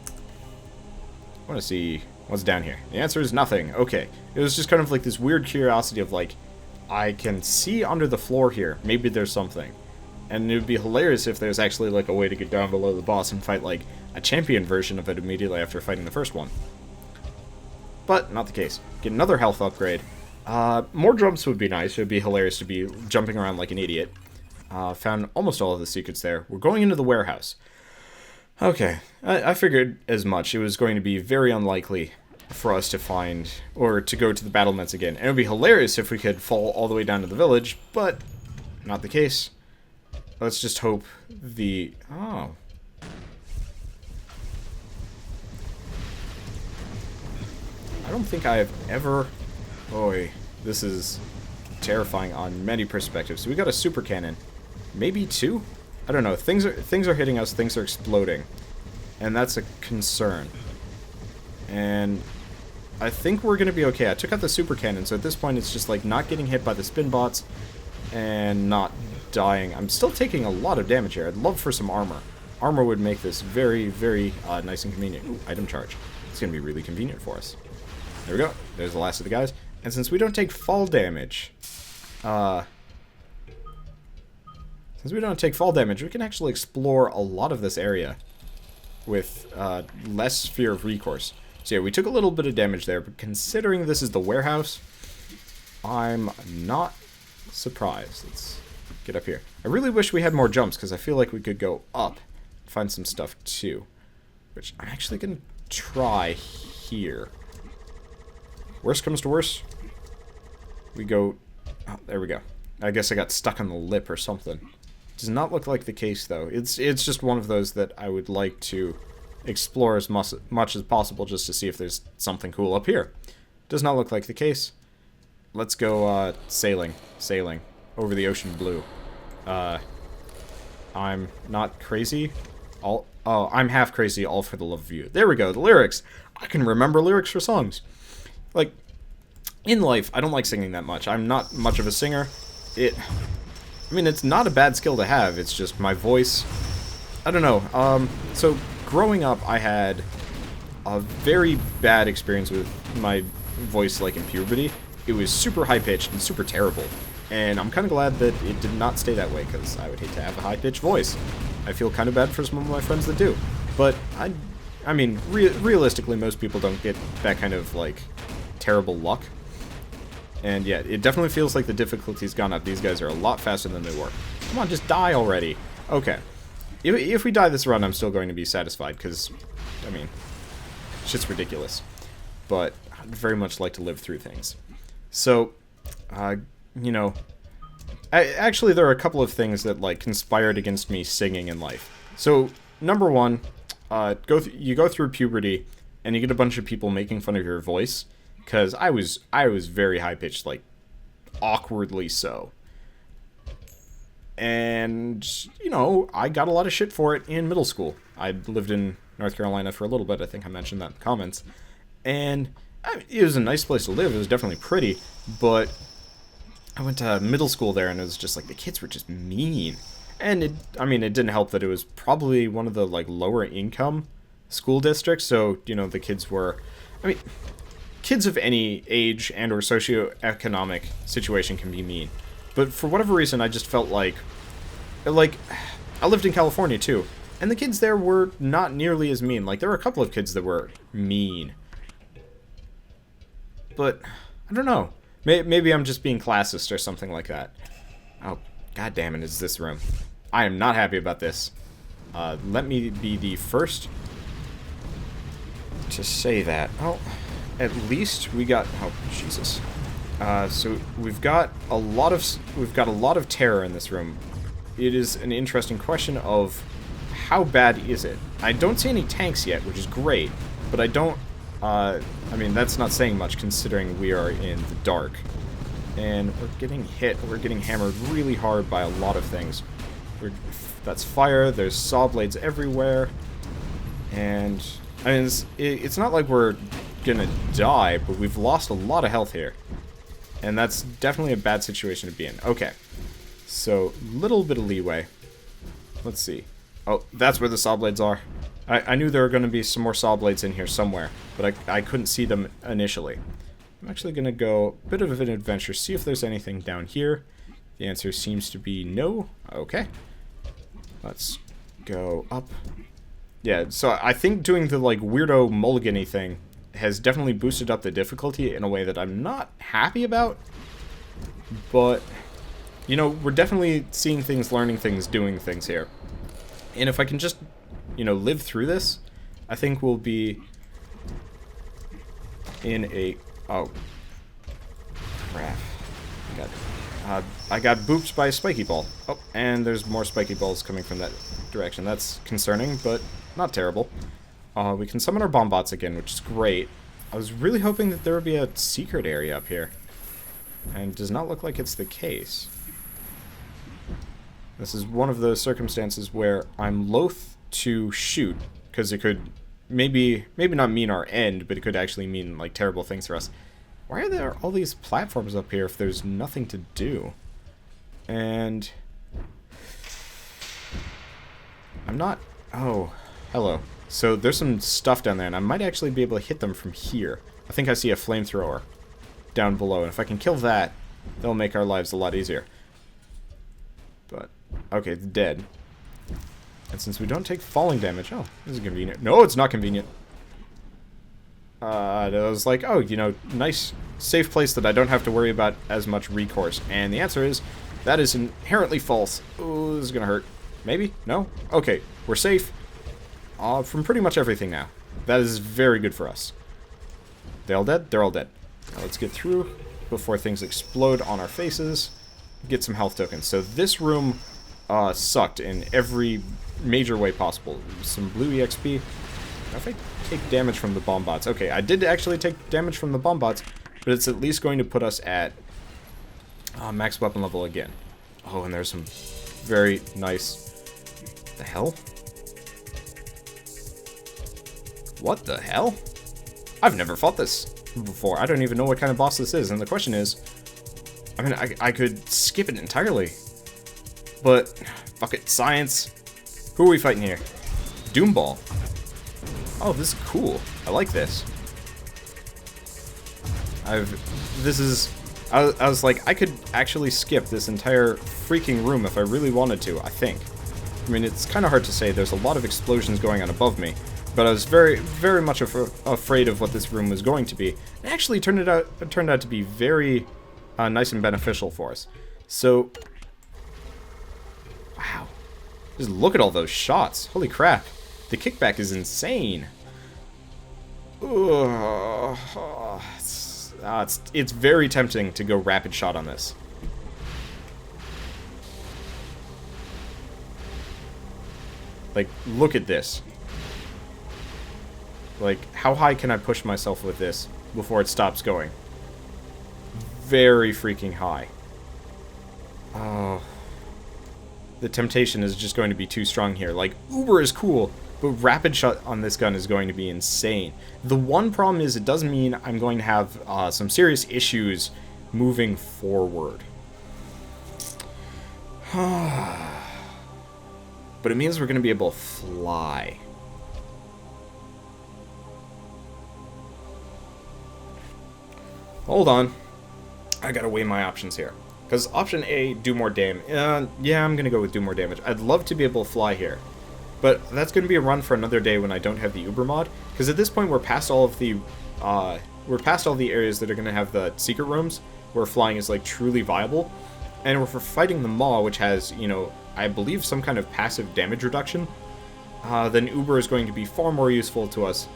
I want to see what's down here. The answer is nothing. Okay, it was just kind of like this weird curiosity of like, I can see under the floor here. Maybe there's something. And it would be hilarious if there's actually like a way to get down below the boss and fight like a champion version of it immediately after fighting the first one. But not the case. Get another health upgrade. More jumps would be nice. It would be hilarious to be jumping around like an idiot. Found almost all of the secrets there. We're going into the warehouse. Okay, I figured as much. It was going to be very unlikely for us to find, or to go to the battlements again. And it would be hilarious if we could fall all the way down to the village, but not the case. Let's just hope the... Oh. I don't think I have ever... Boy, this is terrifying on many perspectives. So we got a super cannon. Maybe two? I don't know. Things are hitting us. Things are exploding. And that's a concern. And I think we're going to be okay. I took out the super cannon, so at this point it's just like not getting hit by the spin bots and not dying. I'm still taking a lot of damage here. I'd love for some armor. Armor would make this very, very nice and convenient. Ooh, item charge. It's going to be really convenient for us. There we go. There's the last of the guys. And since we don't take fall damage, we can actually explore a lot of this area with less fear of recourse. So yeah, we took a little bit of damage there, but considering this is the warehouse, I'm not surprised. Let's get up here. I really wish we had more jumps, because I feel like we could go up and find some stuff too, which I'm actually going to try here. Worst comes to worst, we go... Oh, there we go. I guess I got stuck on the lip or something. Does not look like the case, though. It's just one of those that I would like to explore as much as possible just to see if there's something cool up here. Does not look like the case. Let's go sailing over the ocean blue. I'm not crazy. I'm half crazy, all for the love of you. There we go, the lyrics. I can remember lyrics for songs. Like, in life, I don't like singing that much. I'm not much of a singer. I mean, it's not a bad skill to have. It's just my voice. I don't know. So, growing up, I had a very bad experience with my voice, like, in puberty. It was super high-pitched and super terrible. And I'm kind of glad that it did not stay that way, because I would hate to have a high-pitched voice. I feel kind of bad for some of my friends that do. But, I mean, realistically, most people don't get that kind of, like, terrible luck. And yeah, it definitely feels like the difficulty's gone up. These guys are a lot faster than they were. Come on, just die already. Okay. If we die this run, I'm still going to be satisfied, because, I mean, shit's ridiculous. But I'd very much like to live through things. So, you know, actually there are a couple of things that, like, conspired against me singing in life. So, number one, you go through puberty, and you get a bunch of people making fun of your voice, because I was very high-pitched, like, awkwardly so. And, you know, I got a lot of shit for it in middle school. I lived in North Carolina for a little bit. I think I mentioned that in the comments. And it was a nice place to live. It was definitely pretty. But I went to middle school there, and it was just like the kids were just mean. And it didn't help that it was probably one of the, like, lower income school districts. So, you know, the kids were, kids of any age and or socioeconomic situation can be mean. But for whatever reason, I just felt like, I lived in California too, and the kids there were not nearly as mean. Like, there were a couple of kids that were mean. But, I don't know. Maybe I'm just being classist or something like that. Oh, god damn it, it's this room. I am not happy about this. Let me be the first to say that. Oh, at least we got, oh, Jesus. So we've got a lot of terror in this room. It is an interesting question of how bad is it? I don't see any tanks yet, which is great, but I don't, I mean, that's not saying much considering we are in the dark. And we're getting hit, we're getting hammered really hard by a lot of things. That's fire, there's saw blades everywhere, and, I mean, it's not like we're gonna die, but we've lost a lot of health here. And that's definitely a bad situation to be in. Okay. So, little bit of leeway. Let's see. Oh, that's where the saw blades are. I knew there were going to be some more saw blades in here somewhere, but I couldn't see them initially. I'm actually going to go a bit of an adventure, see if there's anything down here. The answer seems to be no. Okay. Let's go up. Yeah, so I think doing the, like, weirdo mulligan-y thing has definitely boosted up the difficulty in a way that I'm not happy about. But, you know, we're definitely seeing things, learning things, doing things here. And if I can just, you know, live through this, I think we'll be in a... Oh. Crap. I got booped by a spiky ball. Oh, and there's more spiky balls coming from that direction. That's concerning, but not terrible. We can summon our bomb bots again, which is great. I was really hoping that there would be a secret area up here. And it does not look like it's the case. This is one of those circumstances where I'm loath to shoot, because it could maybe not mean our end, but it could actually mean, like, terrible things for us. Why are there all these platforms up here if there's nothing to do? And I'm not... Oh, hello. So there's some stuff down there, and I might actually be able to hit them from here. I think I see a flamethrower down below, and if I can kill that, that'll make our lives a lot easier. But, okay, it's dead. And since we don't take falling damage... Oh, this is convenient. No, it's not convenient. I was like, oh, you know, nice, safe place that I don't have to worry about as much recourse. And the answer is, that is inherently false. Oh, this is gonna hurt. Maybe? No? Okay, we're safe. From pretty much everything now. That is very good for us. They all dead? They're all dead. Now let's get through before things explode on our faces. Get some health tokens. So this room sucked in every major way possible. Some blue EXP. If I take damage from the bomb bots. Okay, I did actually take damage from the bomb bots, but it's at least going to put us at max weapon level again. Oh, and there's some very nice... The hell? What the hell? I've never fought this before. I don't even know what kind of boss this is, and the question is... I mean, I could skip it entirely. But, fuck it, science. Who are we fighting here? Doomball. Oh, this is cool. I like this. I was like, I could actually skip this entire freaking room if I really wanted to, I think. I mean, it's kind of hard to say. There's a lot of explosions going on above me, but I was very, very much afraid of what this room was going to be. It actually turned out to be very nice and beneficial for us. So, wow. Just look at all those shots. Holy crap. The kickback is insane. It's very tempting to go rapid shot on this. Like, look at this. Like, how high can I push myself with this before it stops going? Very freaking high. Oh. The temptation is just going to be too strong here. Like, Uber is cool, but rapid shot on this gun is going to be insane. The one problem is it does mean I'm going to have some serious issues moving forward. But it means we're going to be able to fly. Hold on. I gotta weigh my options here. Because option A, do more damage. Yeah, I'm gonna go with do more damage. I'd love to be able to fly here. But that's gonna be a run for another day when I don't have the Uber mod. Because at this point we're past all of the areas that are gonna have the secret rooms where flying is like truly viable. And we're fighting the Maw, which has, you know, I believe some kind of passive damage reduction. Then Uber is going to be far more useful to us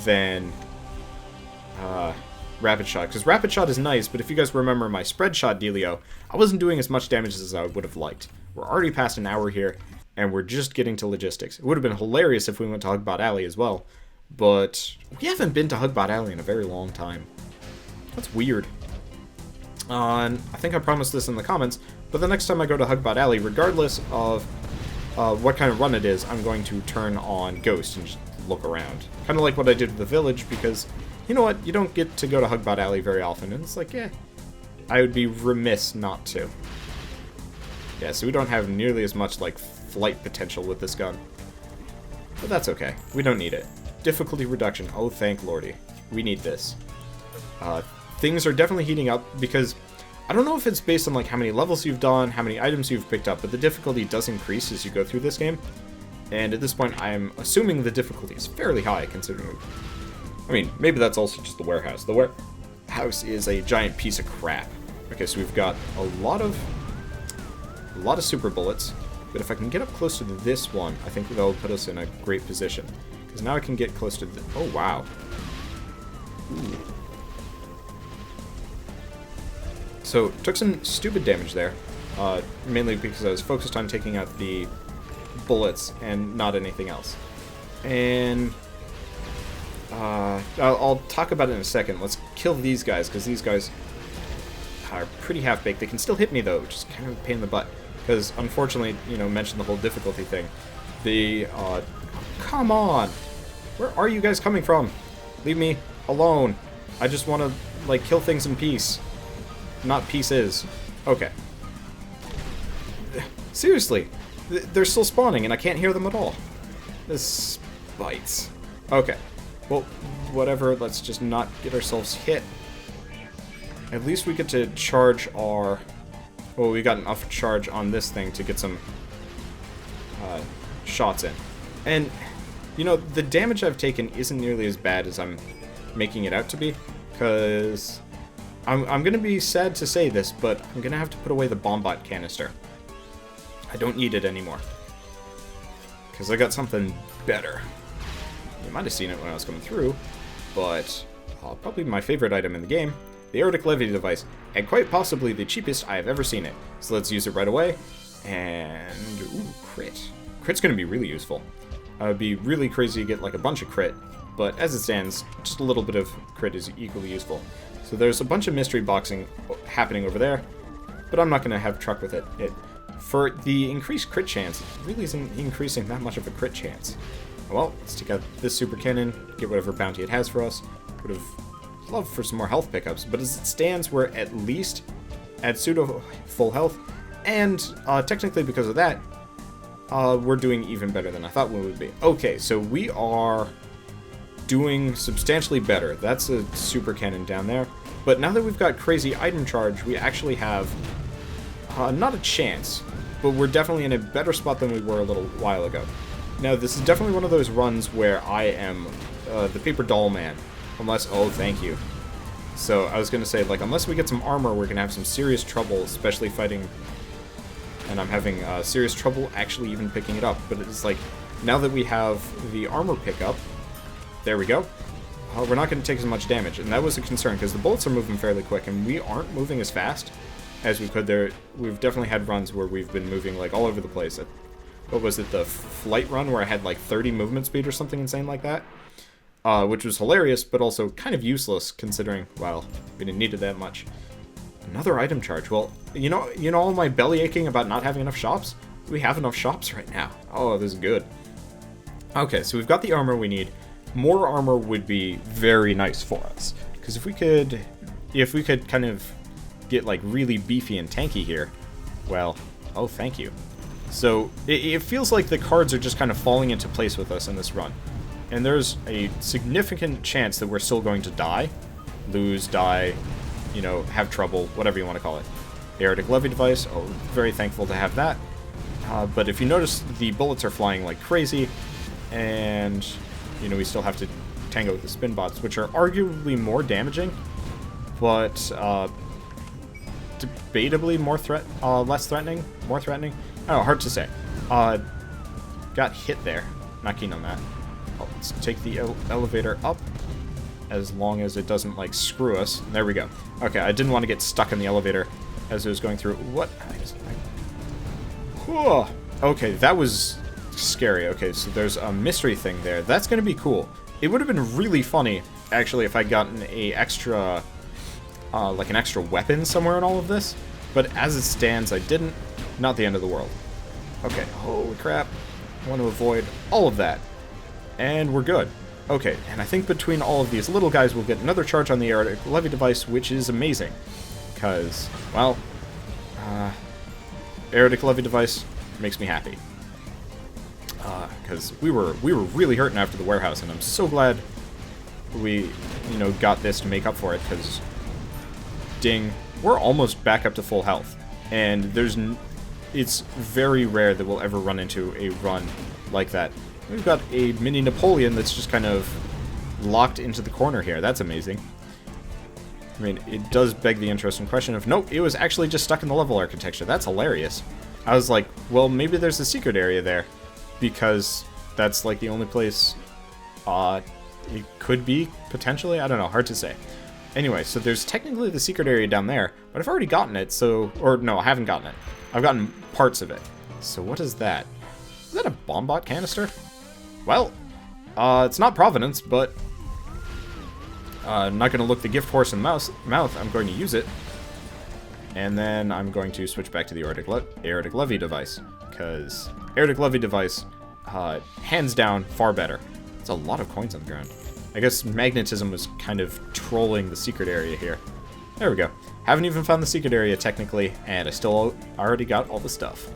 than Rapid Shot. Because Rapid Shot is nice, but if you guys remember my Spread Shot dealio, I wasn't doing as much damage as I would have liked. We're already past an hour here, and we're just getting to logistics. It would have been hilarious if we went to Hugbot Alley as well, but we haven't been to Hugbot Alley in a very long time. That's weird. And I think I promised this in the comments, but the next time I go to Hugbot Alley, regardless of what kind of run it is, I'm going to turn on Ghost and just look around. Kind of like what I did with the village, because, you know what, you don't get to go to Hugbot Alley very often, and it's like, yeah, I would be remiss not to. Yeah, so we don't have nearly as much, like, flight potential with this gun. But that's okay. We don't need it. Difficulty reduction. Oh, thank lordy. We need this. Things are definitely heating up, because I don't know if it's based on, like, how many levels you've done, how many items you've picked up, but the difficulty does increase as you go through this game. And at this point, I am assuming the difficulty is fairly high, considering... I mean, maybe that's also just the warehouse. The warehouse is a giant piece of crap. Okay, so we've got a lot of super bullets, but if I can get up close to this one, I think that'll put us in a great position. Because now I can get close to the... Oh, wow. Ooh. So, took some stupid damage there, mainly because I was focused on taking out the bullets and not anything else. And... I'll talk about it in a second. Let's kill these guys, because these guys are pretty half-baked. They can still hit me, though, which is kind of a pain in the butt. Because, unfortunately, you know, mentioned the whole difficulty thing. Come on! Where are you guys coming from? Leave me alone. I just want to, like, kill things in peace. Not pieces. Okay. Seriously. They're still spawning, and I can't hear them at all. This bites. Okay. Well, whatever, let's just not get ourselves hit. At least we get to charge our... Well, we got enough charge on this thing to get some shots in. And, you know, the damage I've taken isn't nearly as bad as I'm making it out to be, because I'm going to be sad to say this, but I'm going to have to put away the Bombot canister. I don't need it anymore, because I got something better. You might have seen it when I was coming through, but probably my favorite item in the game, the aortic levity device, and quite possibly the cheapest I have ever seen it. So let's use it right away, and ooh, crit. Crit's going to be really useful. It would be really crazy to get like a bunch of crit, but as it stands, just a little bit of crit is equally useful. So there's a bunch of mystery boxing happening over there, but I'm not going to have truck with it. For the increased crit chance, it really isn't increasing that much of a crit chance. Well, let's take out this super cannon, get whatever bounty it has for us. Would have loved for some more health pickups, but as it stands, we're at least at pseudo full health, and technically because of that, we're doing even better than I thought we would be. Okay, so we are doing substantially better. That's a super cannon down there. But now that we've got crazy item charge, we actually have not a chance, but we're definitely in a better spot than we were a little while ago. Now, this is definitely one of those runs where I am the paper doll man. Unless, oh, thank you. So, I was going to say, like, unless we get some armor, we're going to have some serious trouble, especially fighting. And I'm having serious trouble actually even picking it up. But it's like, now that we have the armor pickup, there we go. We're not going to take as much damage. And that was a concern, because the bullets are moving fairly quick, and we aren't moving as fast as we could there. We've definitely had runs where we've been moving, like, all over the place. What was it, the flight run where I had like 30 movement speed or something insane like that? Which was hilarious, but also kind of useless considering, well, we didn't need it that much. Another item charge. Well, you know all my belly aching about not having enough shops? We have enough shops right now. Oh, this is good. Okay, so we've got the armor we need. More armor would be very nice for us. Because if we could kind of get like really beefy and tanky here, well, oh, thank you. So, it feels like the cards are just kind of falling into place with us in this run. And there's a significant chance that we're still going to die. Lose, die, you know, have trouble, whatever you want to call it. Aerotic Levy device, oh, very thankful to have that. But if you notice, the bullets are flying like crazy. And, you know, we still have to tango with the spin bots, which are arguably more damaging. But, debatably less threatening? More threatening? Oh, hard to say. Got hit there. Not keen on that. Oh, let's take the elevator up, as long as it doesn't, like, screw us. There we go. Okay, I didn't want to get stuck in the elevator as it was going through. What? Whew. Okay, that was scary. Okay, so there's a mystery thing there. That's going to be cool. It would have been really funny, actually, if I'd gotten a extra, like an extra weapon somewhere in all of this. But as it stands, I didn't. Not the end of the world. Okay, holy crap. I want to avoid all of that. And we're good. Okay, and I think between all of these little guys, we'll get another charge on the Aerotic Levy device, which is amazing. Because, well, Aerotic Levy device makes me happy. Because we were really hurting after the warehouse, and I'm so glad we, you know, got this to make up for it, because, ding, we're almost back up to full health. And it's very rare that we'll ever run into a run like that. We've got a mini Napoleon that's just kind of locked into the corner here. That's amazing. I mean, it does beg the interesting question of, nope, it was actually just stuck in the level architecture. That's hilarious. I was like, well, maybe there's a secret area there, because that's like the only place it could be, potentially. I don't know, hard to say. Anyway, so there's technically the secret area down there, but I've already gotten it, so... Or, no, I haven't gotten it. I've gotten parts of it. So what is that? Is that a bombot canister? Well, it's not Providence, but... I'm not going to look the gift horse in the mouth. I'm going to use it. And then I'm going to switch back to the Aerotic Levy device. Because Aerotic Levy device, hands down, far better. It's a lot of coins on the ground. I guess magnetism was kind of trolling the secret area here. There we go. Haven't even found the secret area technically, and I still already got all the stuff.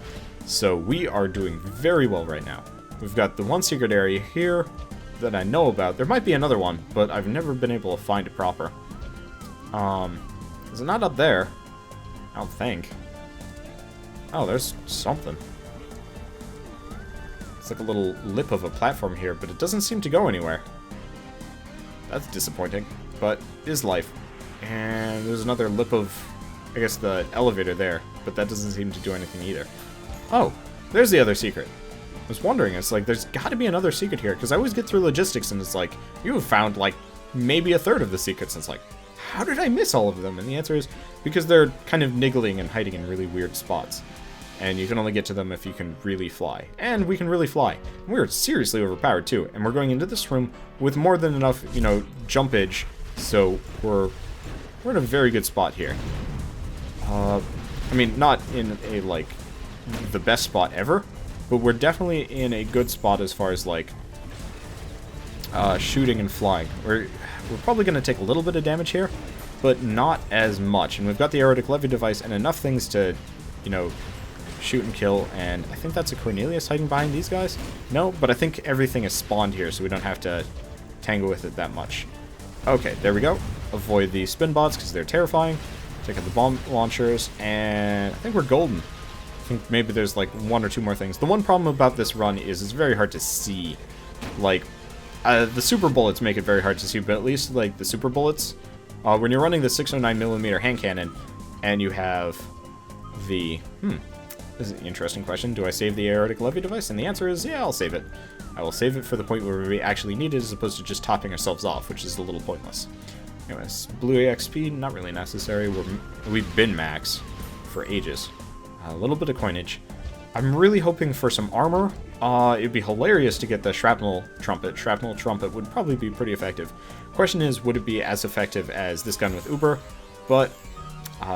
So we are doing very well right now. We've got the one secret area here that I know about. There might be another one, but I've never been able to find it proper. Is it not up there? I don't think. Oh, there's something. It's like a little lip of a platform here, but it doesn't seem to go anywhere. That's disappointing, but it is life. And there's another lip of, I guess, the elevator there, but that doesn't seem to do anything either. Oh, there's the other secret. I was wondering, it's like, there's got to be another secret here, because I always get through logistics, and it's like, you have found, like, maybe a third of the secrets, and it's like, how did I miss all of them? And the answer is, because they're kind of niggling and hiding in really weird spots. and you can only get to them if you can really fly. And we can really fly. We're seriously overpowered too, and we're going into this room with more than enough, you know, jumpage, so we're in a very good spot here. I mean, not in a, like, the best spot ever, but we're definitely in a good spot as far as, like, shooting and flying. We're probably going to take a little bit of damage here, but not as much. And we've got the aerotic levy device and enough things to, you know, shoot and kill. And I think that's a Cornelius hiding behind these guys. No, but I think everything is spawned here, so we don't have to tangle with it that much. Okay, there we go. Avoid the spin bots because they're terrifying. Take out the bomb launchers, and I think we're golden. I think maybe there's like one or two more things. The one problem about this run is it's very hard to see. Like, the super bullets make it very hard to see, but at least like the super bullets, when you're running the 609mm hand cannon, and you have the this is an interesting question. Do I save the aerotic levy device? And the answer is yeah, I'll save it. I will save it for the point where we actually need it, as opposed to just topping ourselves off, which is a little pointless. Anyways, blue EXP, not really necessary. We've been max for ages. A little bit of coinage. I'm really hoping for some armor. It'd be hilarious to get the shrapnel trumpet. Shrapnel trumpet would probably be pretty effective. Question is, would it be as effective as this gun with Uber? But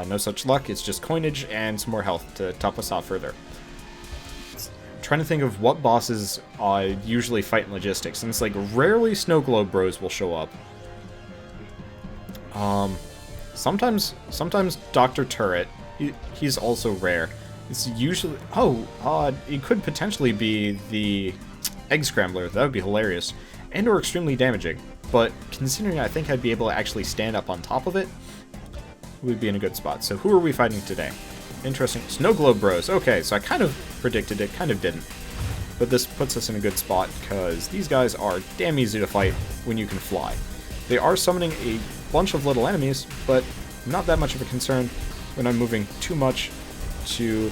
no such luck. It's just coinage and some more health to top us off further. Trying to think of what bosses usually fight in logistics, and it's like rarely Snow Globe Bros will show up. Sometimes Dr. Turret. He's also rare. It's usually it could potentially be the Egg Scrambler. That would be hilarious, and or extremely damaging. But considering I think I'd be able to actually stand up on top of it, we'd be in a good spot. So who are we fighting today? Interesting. Snow Globe Bros. Okay, so I kind of predicted it, kind of didn't. But this puts us in a good spot, because these guys are damn easy to fight when you can fly. They are summoning a bunch of little enemies, but not that much of a concern when I'm moving too much to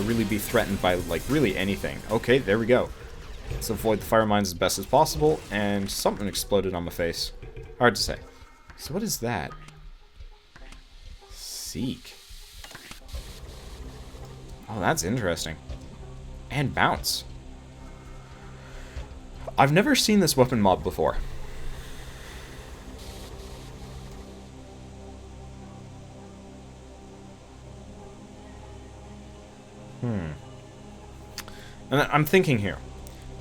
really be threatened by, like, really anything. Okay, there we go. Let's avoid the fire mines as best as possible, and something exploded on my face. Hard to say. So what is that? Seek. Oh, that's interesting. And bounce. I've never seen this weapon mob before. And I'm thinking here,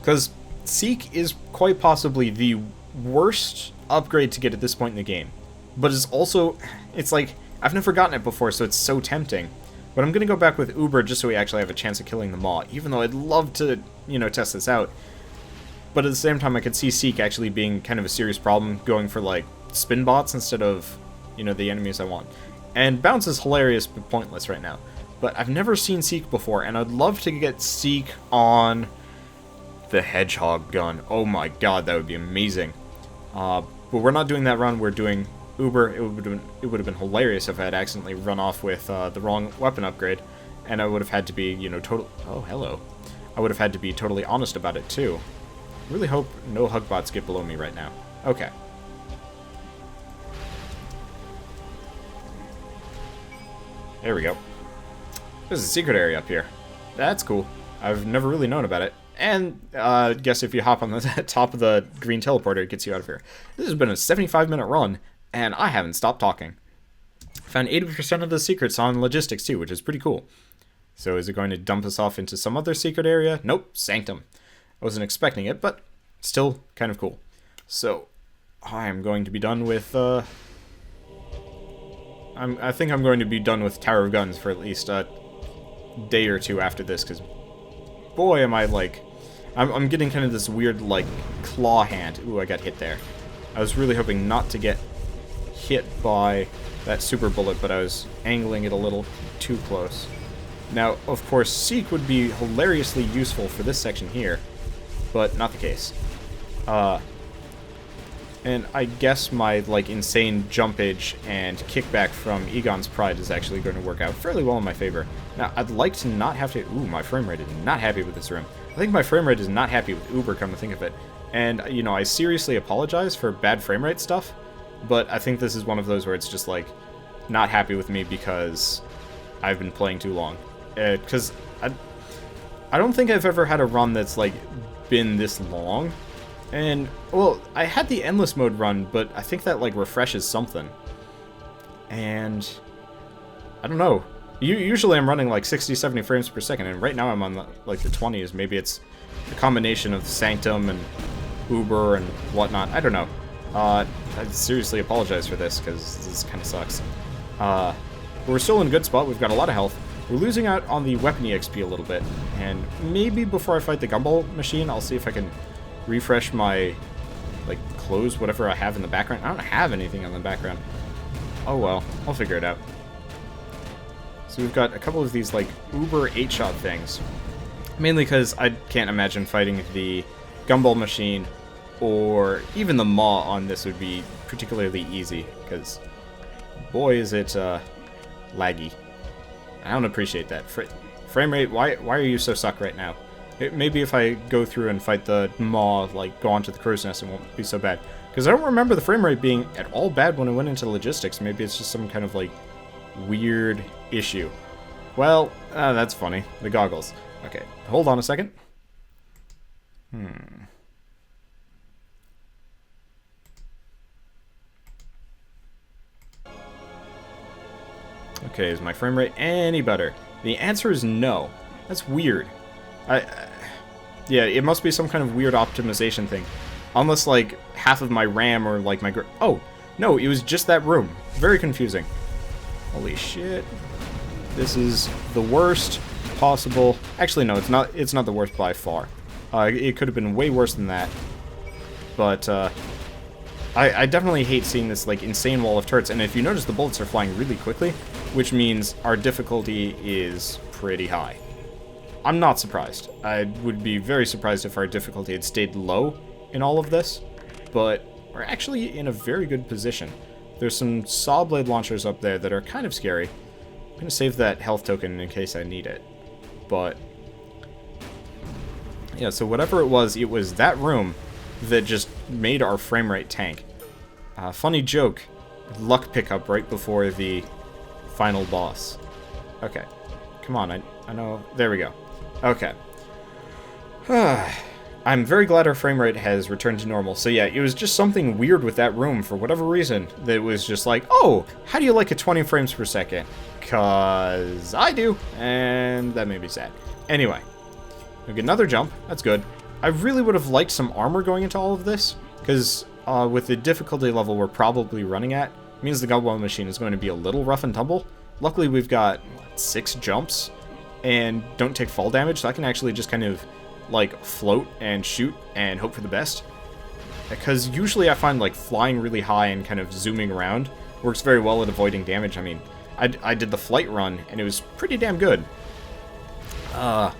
because Seek is quite possibly the worst upgrade to get at this point in the game. But it's also, it's like, I've never gotten it before, so it's so tempting. But I'm going to go back with Uber just so we actually have a chance of killing the Maw, even though I'd love to, you know, test this out. But at the same time, I could see Seek actually being kind of a serious problem, going for, like, spin bots instead of, you know, the enemies I want. And Bounce is hilarious but pointless right now. But I've never seen Seek before, and I'd love to get Seek on the Hedgehog gun. Oh my god, that would be amazing. But we're not doing that run, we're doing Uber. It would have been hilarious if I had accidentally run off with the wrong weapon upgrade, and I would have had to be, you know, oh, hello. I would have had to be totally honest about it, too. I really hope no Hugbots get below me right now. Okay. There we go. There's a secret area up here. That's cool. I've never really known about it. And, I guess if you hop on the top of the green teleporter, it gets you out of here. This has been a 75-minute run, and I haven't stopped talking. Found 80% of the secrets on logistics, too, which is pretty cool. So is it going to dump us off into some other secret area? Nope, Sanctum. I wasn't expecting it, but still kind of cool. So, I'm going to be done with, I think I'm going to be done with Tower of Guns for at least a day or two after this, because boy am I, like, I'm getting kind of this weird, like, claw hand. Ooh, I got hit there. I was really hoping not to get hit by that super bullet, but I was angling it a little too close. Now, of course, Seek would be hilariously useful for this section here, but not the case. And I guess my, like, insane jumpage and kickback from Egon's Pride is actually going to work out fairly well in my favor. Now, I'd like to not have to... Ooh, my frame rate is not happy with this room. I think my frame rate is not happy with Uber, come to think of it. And, you know, I seriously apologize for bad frame rate stuff, but I think this is one of those where it's just, like, not happy with me because I've been playing too long. because I don't think I've ever had a run that's, like, been this long. And, well, I had the endless mode run, but I think that, like, refreshes something. And I don't know. Usually I'm running, like, 60, 70 frames per second, and right now I'm on, like, the 20s. Maybe it's a combination of Sanctum and Uber and whatnot. I don't know. I seriously apologize for this, because this kind of sucks. But we're still in a good spot. We've got a lot of health. We're losing out on the weapon EXP a little bit. And maybe before I fight the gumball machine, I'll see if I can refresh my, like, clothes, whatever I have in the background. I don't have anything in the background. Oh well, I'll figure it out. So we've got a couple of these, like, Uber 8-shot things. Mainly because I can't imagine fighting the gumball machine or even the maw on this would be particularly easy, because boy is it laggy. I don't appreciate that. Frame rate, why are you so suck right now? Maybe if I go through and fight the maw, like, go onto the crow's nest, it won't be so bad. Because I don't remember the frame rate being at all bad when I went into logistics. Maybe it's just some kind of, like, weird issue. Well, that's funny. The goggles. Okay, hold on a second. Okay, is my frame rate any better? The answer is no. That's weird. Yeah, it must be some kind of weird optimization thing. Unless, like, half of my RAM or, like, my... Oh, no, it was just that room. Very confusing. Holy shit. This is the worst possible... Actually, no, it's not the worst by far. It could have been way worse than that. But, I definitely hate seeing this, like, insane wall of turrets. And if you notice, the bullets are flying really quickly, which means our difficulty is pretty high. I'm not surprised. I would be very surprised if our difficulty had stayed low in all of this, but we're actually in a very good position. There's some saw blade launchers up there that are kind of scary. I'm going to save that health token in case I need it. But, yeah, so whatever it was that room that just made our frame rate tank. Funny joke, luck pickup right before the final boss. Okay, come on, I know, there we go. Okay. I'm very glad our frame rate has returned to normal. So yeah, it was just something weird with that room for whatever reason. That was just like, oh, how do you like it 20 frames per second? 'Cause I do, and that made me sad. Anyway, we get another jump. That's good. I really would have liked some armor going into all of this, because with the difficulty level we're probably running at, it means the gumball machine is going to be a little rough and tumble. Luckily, we've got 6 jumps and don't take fall damage, so I can actually just kind of, like, float and shoot and hope for the best. Because usually I find, like, flying really high and kind of zooming around works very well at avoiding damage. I mean, I did the flight run, and it was pretty damn good. Or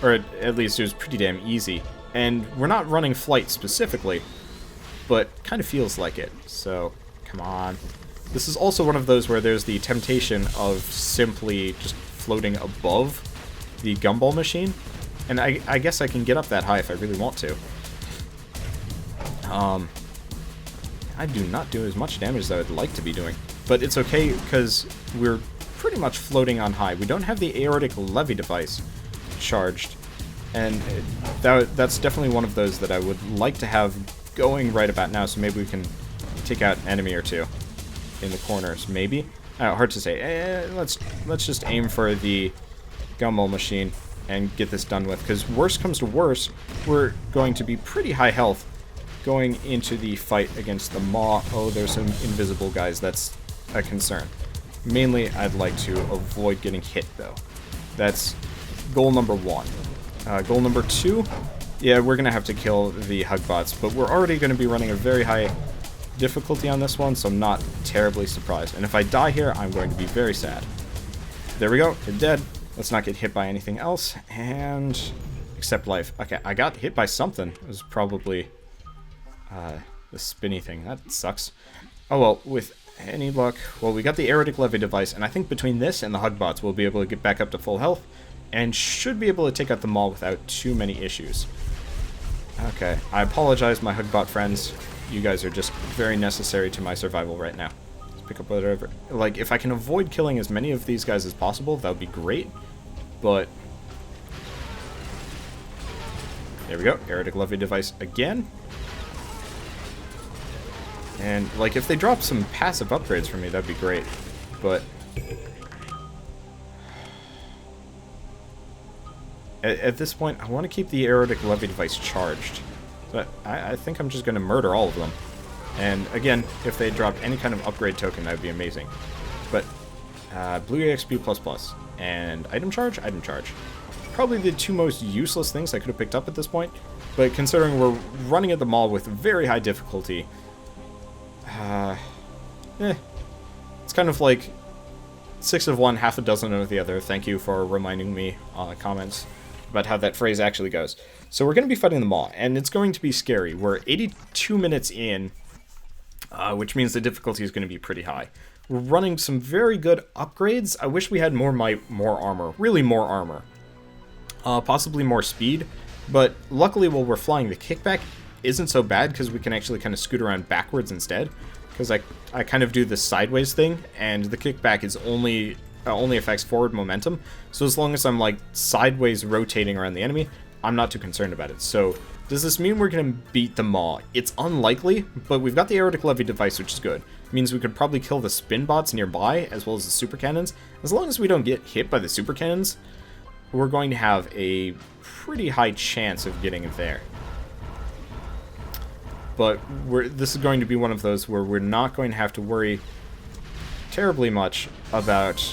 at least it was pretty damn easy. And we're not running flight specifically, but kind of feels like it. So, come on. This is also one of those where there's the temptation of simply just floating above the gumball machine. And I guess I can get up that high if I really want to. I do not do as much damage as I would like to be doing. But it's okay, because we're pretty much floating on high. We don't have the aortic levy device charged. And that's definitely one of those that I would like to have going right about now, so maybe we can take out an enemy or two in the corners, maybe? Hard to say. Let's just aim for the gumball machine and get this done with, because worst comes to worst, we're going to be pretty high health going into the fight against the maw. Oh, there's some invisible guys. That's a concern. Mainly, I'd like to avoid getting hit, though. That's goal number 1. Goal number 2, yeah, we're going to have to kill the Hugbots, but we're already going to be running a very high difficulty on this one, so I'm not terribly surprised. And if I die here, I'm going to be very sad. There we go, we're dead. Let's not get hit by anything else, and accept life. Okay, I got hit by something. It was probably the spinny thing. That sucks. Oh well, with any luck, well, we got the aortic levy device, and I think between this and the Hugbots, we'll be able to get back up to full health, and should be able to take out the maw without too many issues. Okay, I apologize, my Hugbot friends. You guys are just very necessary to my survival right now. Let's pick up whatever. Like, if I can avoid killing as many of these guys as possible, that would be great. but there we go. Aerotic Levy device again. And, like, if they drop some passive upgrades for me, that'd be great. But at this point, I want to keep the Aerotic Levy device charged. But I think I'm just going to murder all of them. And, again, if they drop any kind of upgrade token, that would be amazing. But Blue EXP++, and Item Charge? Item Charge. Probably the two most useless things I could have picked up at this point. But considering we're running at the mall with very high difficulty, it's kind of like 6 of one, half a dozen of the other. Thank you for reminding me comments about how that phrase actually goes. So we're going to be fighting the mall, and it's going to be scary. We're 82 minutes in, which means the difficulty is going to be pretty high. We're running some very good upgrades. I wish we had more might, more armor. Really more armor. Possibly more speed. But luckily, while we're flying, the kickback isn't so bad because we can actually kind of scoot around backwards instead. Because I kind of do this sideways thing, and the kickback is only affects forward momentum. So as long as I'm like sideways rotating around the enemy, I'm not too concerned about it. So does this mean we're going to beat the Maw? It's unlikely, but we've got the Aerotic Levy device, which is good. It means we could probably kill the spin bots nearby, as well as the super cannons. As long as we don't get hit by the super cannons, we're going to have a pretty high chance of getting it there. But this is going to be one of those where we're not going to have to worry terribly much about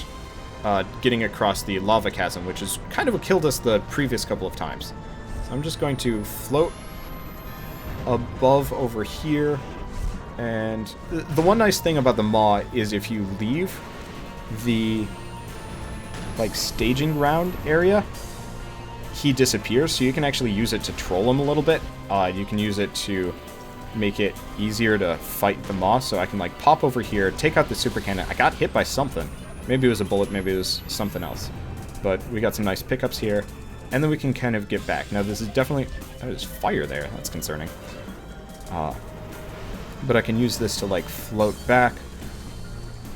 getting across the lava chasm, which is kind of what killed us the previous couple of times. So I'm just going to float above over here. And the one nice thing about the Maw is if you leave the like staging ground area, he disappears, so you can actually use it to troll him a little bit. You can use it to make it easier to fight the Maw, so I can like pop over here, take out the super cannon. I got hit by something. Maybe it was a bullet, maybe it was something else. But we got some nice pickups here, and then we can kind of get back. Now this is definitely... there's fire there, that's concerning. But I can use this to like float back.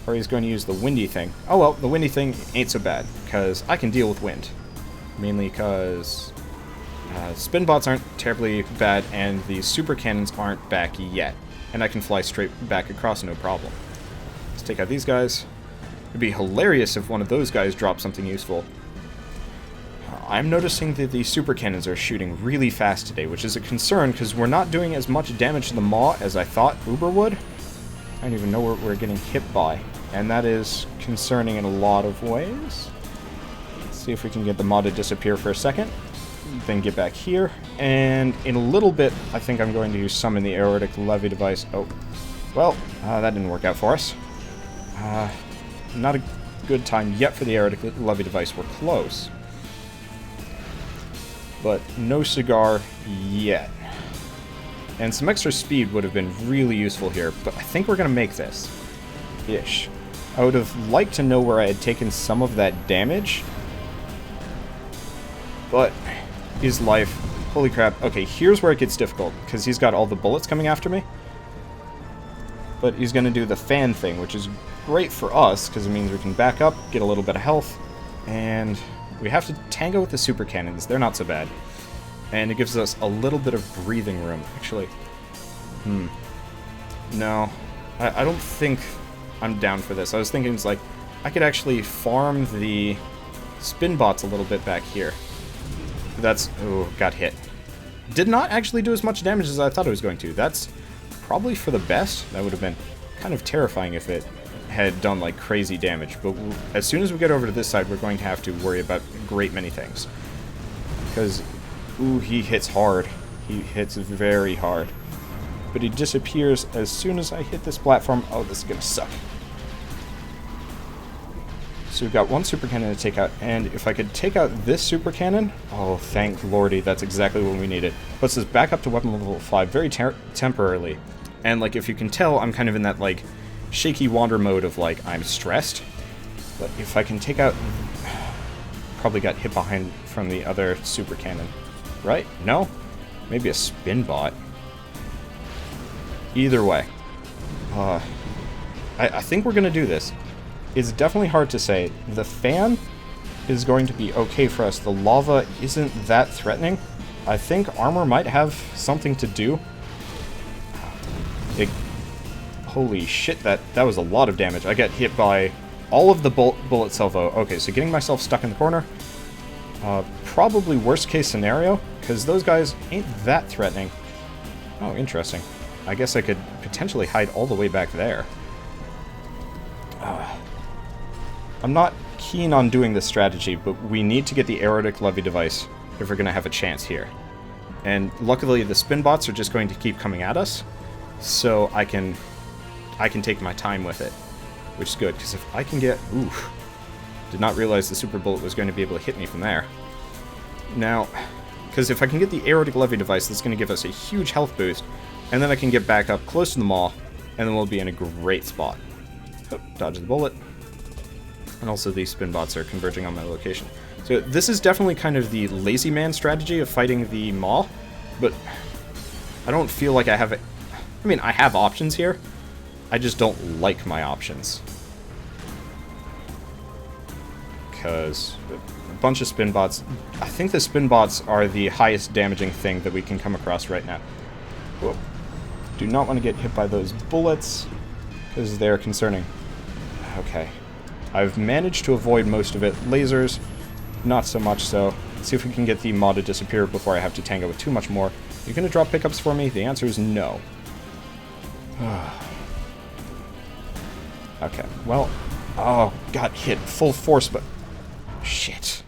Or he's going to use the windy thing. Oh well, the windy thing ain't so bad, because I can deal with wind. Mainly because spin bots aren't terribly bad, and the super cannons aren't back yet. And I can fly straight back across, no problem. Let's take out these guys. It'd be hilarious if one of those guys dropped something useful. I'm noticing that the super cannons are shooting really fast today, which is a concern, because we're not doing as much damage to the Maw as I thought Uber would. I don't even know what we're getting hit by. And that is concerning in a lot of ways. Let's see if we can get the Maw to disappear for a second. Then get back here. And in a little bit, I think I'm going to summon the Aerotic Levy device. Oh, well, that didn't work out for us. Not a good time yet for the Aerotic Levy device. We're close. But no cigar yet. And some extra speed would have been really useful here, but I think we're going to make this. Ish. I would have liked to know where I had taken some of that damage. But his life... holy crap. Okay, here's where it gets difficult, because he's got all the bullets coming after me. But he's going to do the fan thing, which is great for us, because it means we can back up, get a little bit of health, and we have to tango with the super cannons. They're not so bad. And it gives us a little bit of breathing room. Actually, no. I don't think I'm down for this. I was thinking it's like, I could actually farm the spin bots a little bit back here. That's... oh, got hit. Did not actually do as much damage as I thought it was going to. That's probably for the best. That would have been kind of terrifying if it had done like crazy damage. But as soon as we get over to this side, we're going to have to worry about a great many things. Because... ooh, he hits hard. He hits very hard. But he disappears as soon as I hit this platform. Oh, this is gonna suck. So we've got one super cannon to take out, and if I could take out this super cannon... oh, thank lordy, that's exactly what we needed. Puts us back up to weapon level 5 very temporarily. And, like, if you can tell, I'm kind of in that, like, shaky wander mode of, like, I'm stressed. But if I can take out... probably got hit behind from the other super cannon. Right? No? Maybe a spin bot. Either way. I think we're going to do this. It's definitely hard to say. The fan is going to be okay for us. The lava isn't that threatening. I think armor might have something to do. Holy shit, that was a lot of damage. I got hit by all of the bullet salvo. Okay, so getting myself stuck in the corner. Probably worst case scenario, because those guys ain't that threatening. Oh, interesting. I guess I could potentially hide all the way back there. I'm not keen on doing this strategy, but we need to get the aerotic levy device if we're going to have a chance here. And luckily the spin bots are just going to keep coming at us, so I can take my time with it, which is good, because if I can get... Oof. Did not realize the super bullet was going to be able to hit me from there. Now, because if I can get the aerotic levy device, that's going to give us a huge health boost, and then I can get back up close to the maw, and then we'll be in a great spot. Oh, dodge the bullet. And also these spin bots are converging on my location. So this is definitely kind of the lazy man strategy of fighting the maw, but I don't feel like I have it. I mean, I have options here. I just don't like my options. Because a bunch of spin bots. I think the spin bots are the highest damaging thing that we can come across right now. Whoa. Do not want to get hit by those bullets, because they're concerning. Okay. I've managed to avoid most of it. Lasers, not so much so. Let's see if we can get the maw to disappear before I have to tango with too much more. You're going to drop pickups for me? The answer is no. Okay, well... Oh, got hit full force, but... Shit.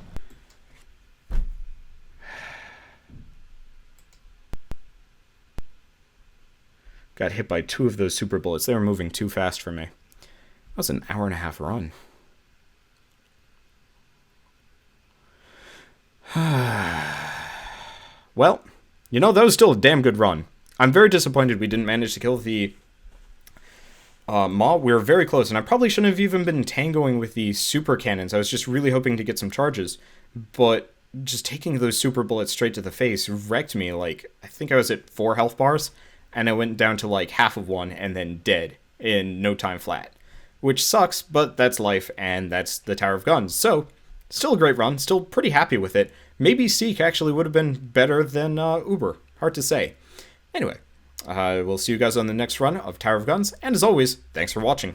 Got hit by 2 of those super bullets. They were moving too fast for me. That was an hour-and-a-half run. Well, you know, that was still a damn good run. I'm very disappointed we didn't manage to kill the maw. We were very close, and I probably shouldn't have even been tangoing with the super cannons. I was just really hoping to get some charges, but just taking those super bullets straight to the face wrecked me. Like, I think I was at 4 health bars, and I went down to like half of one and then dead in no time flat. Which sucks, but that's life, and that's the Tower of Guns. So, still a great run, still pretty happy with it. Maybe Seek actually would have been better than Uber. Hard to say. Anyway, we'll see you guys on the next run of Tower of Guns, and as always, thanks for watching.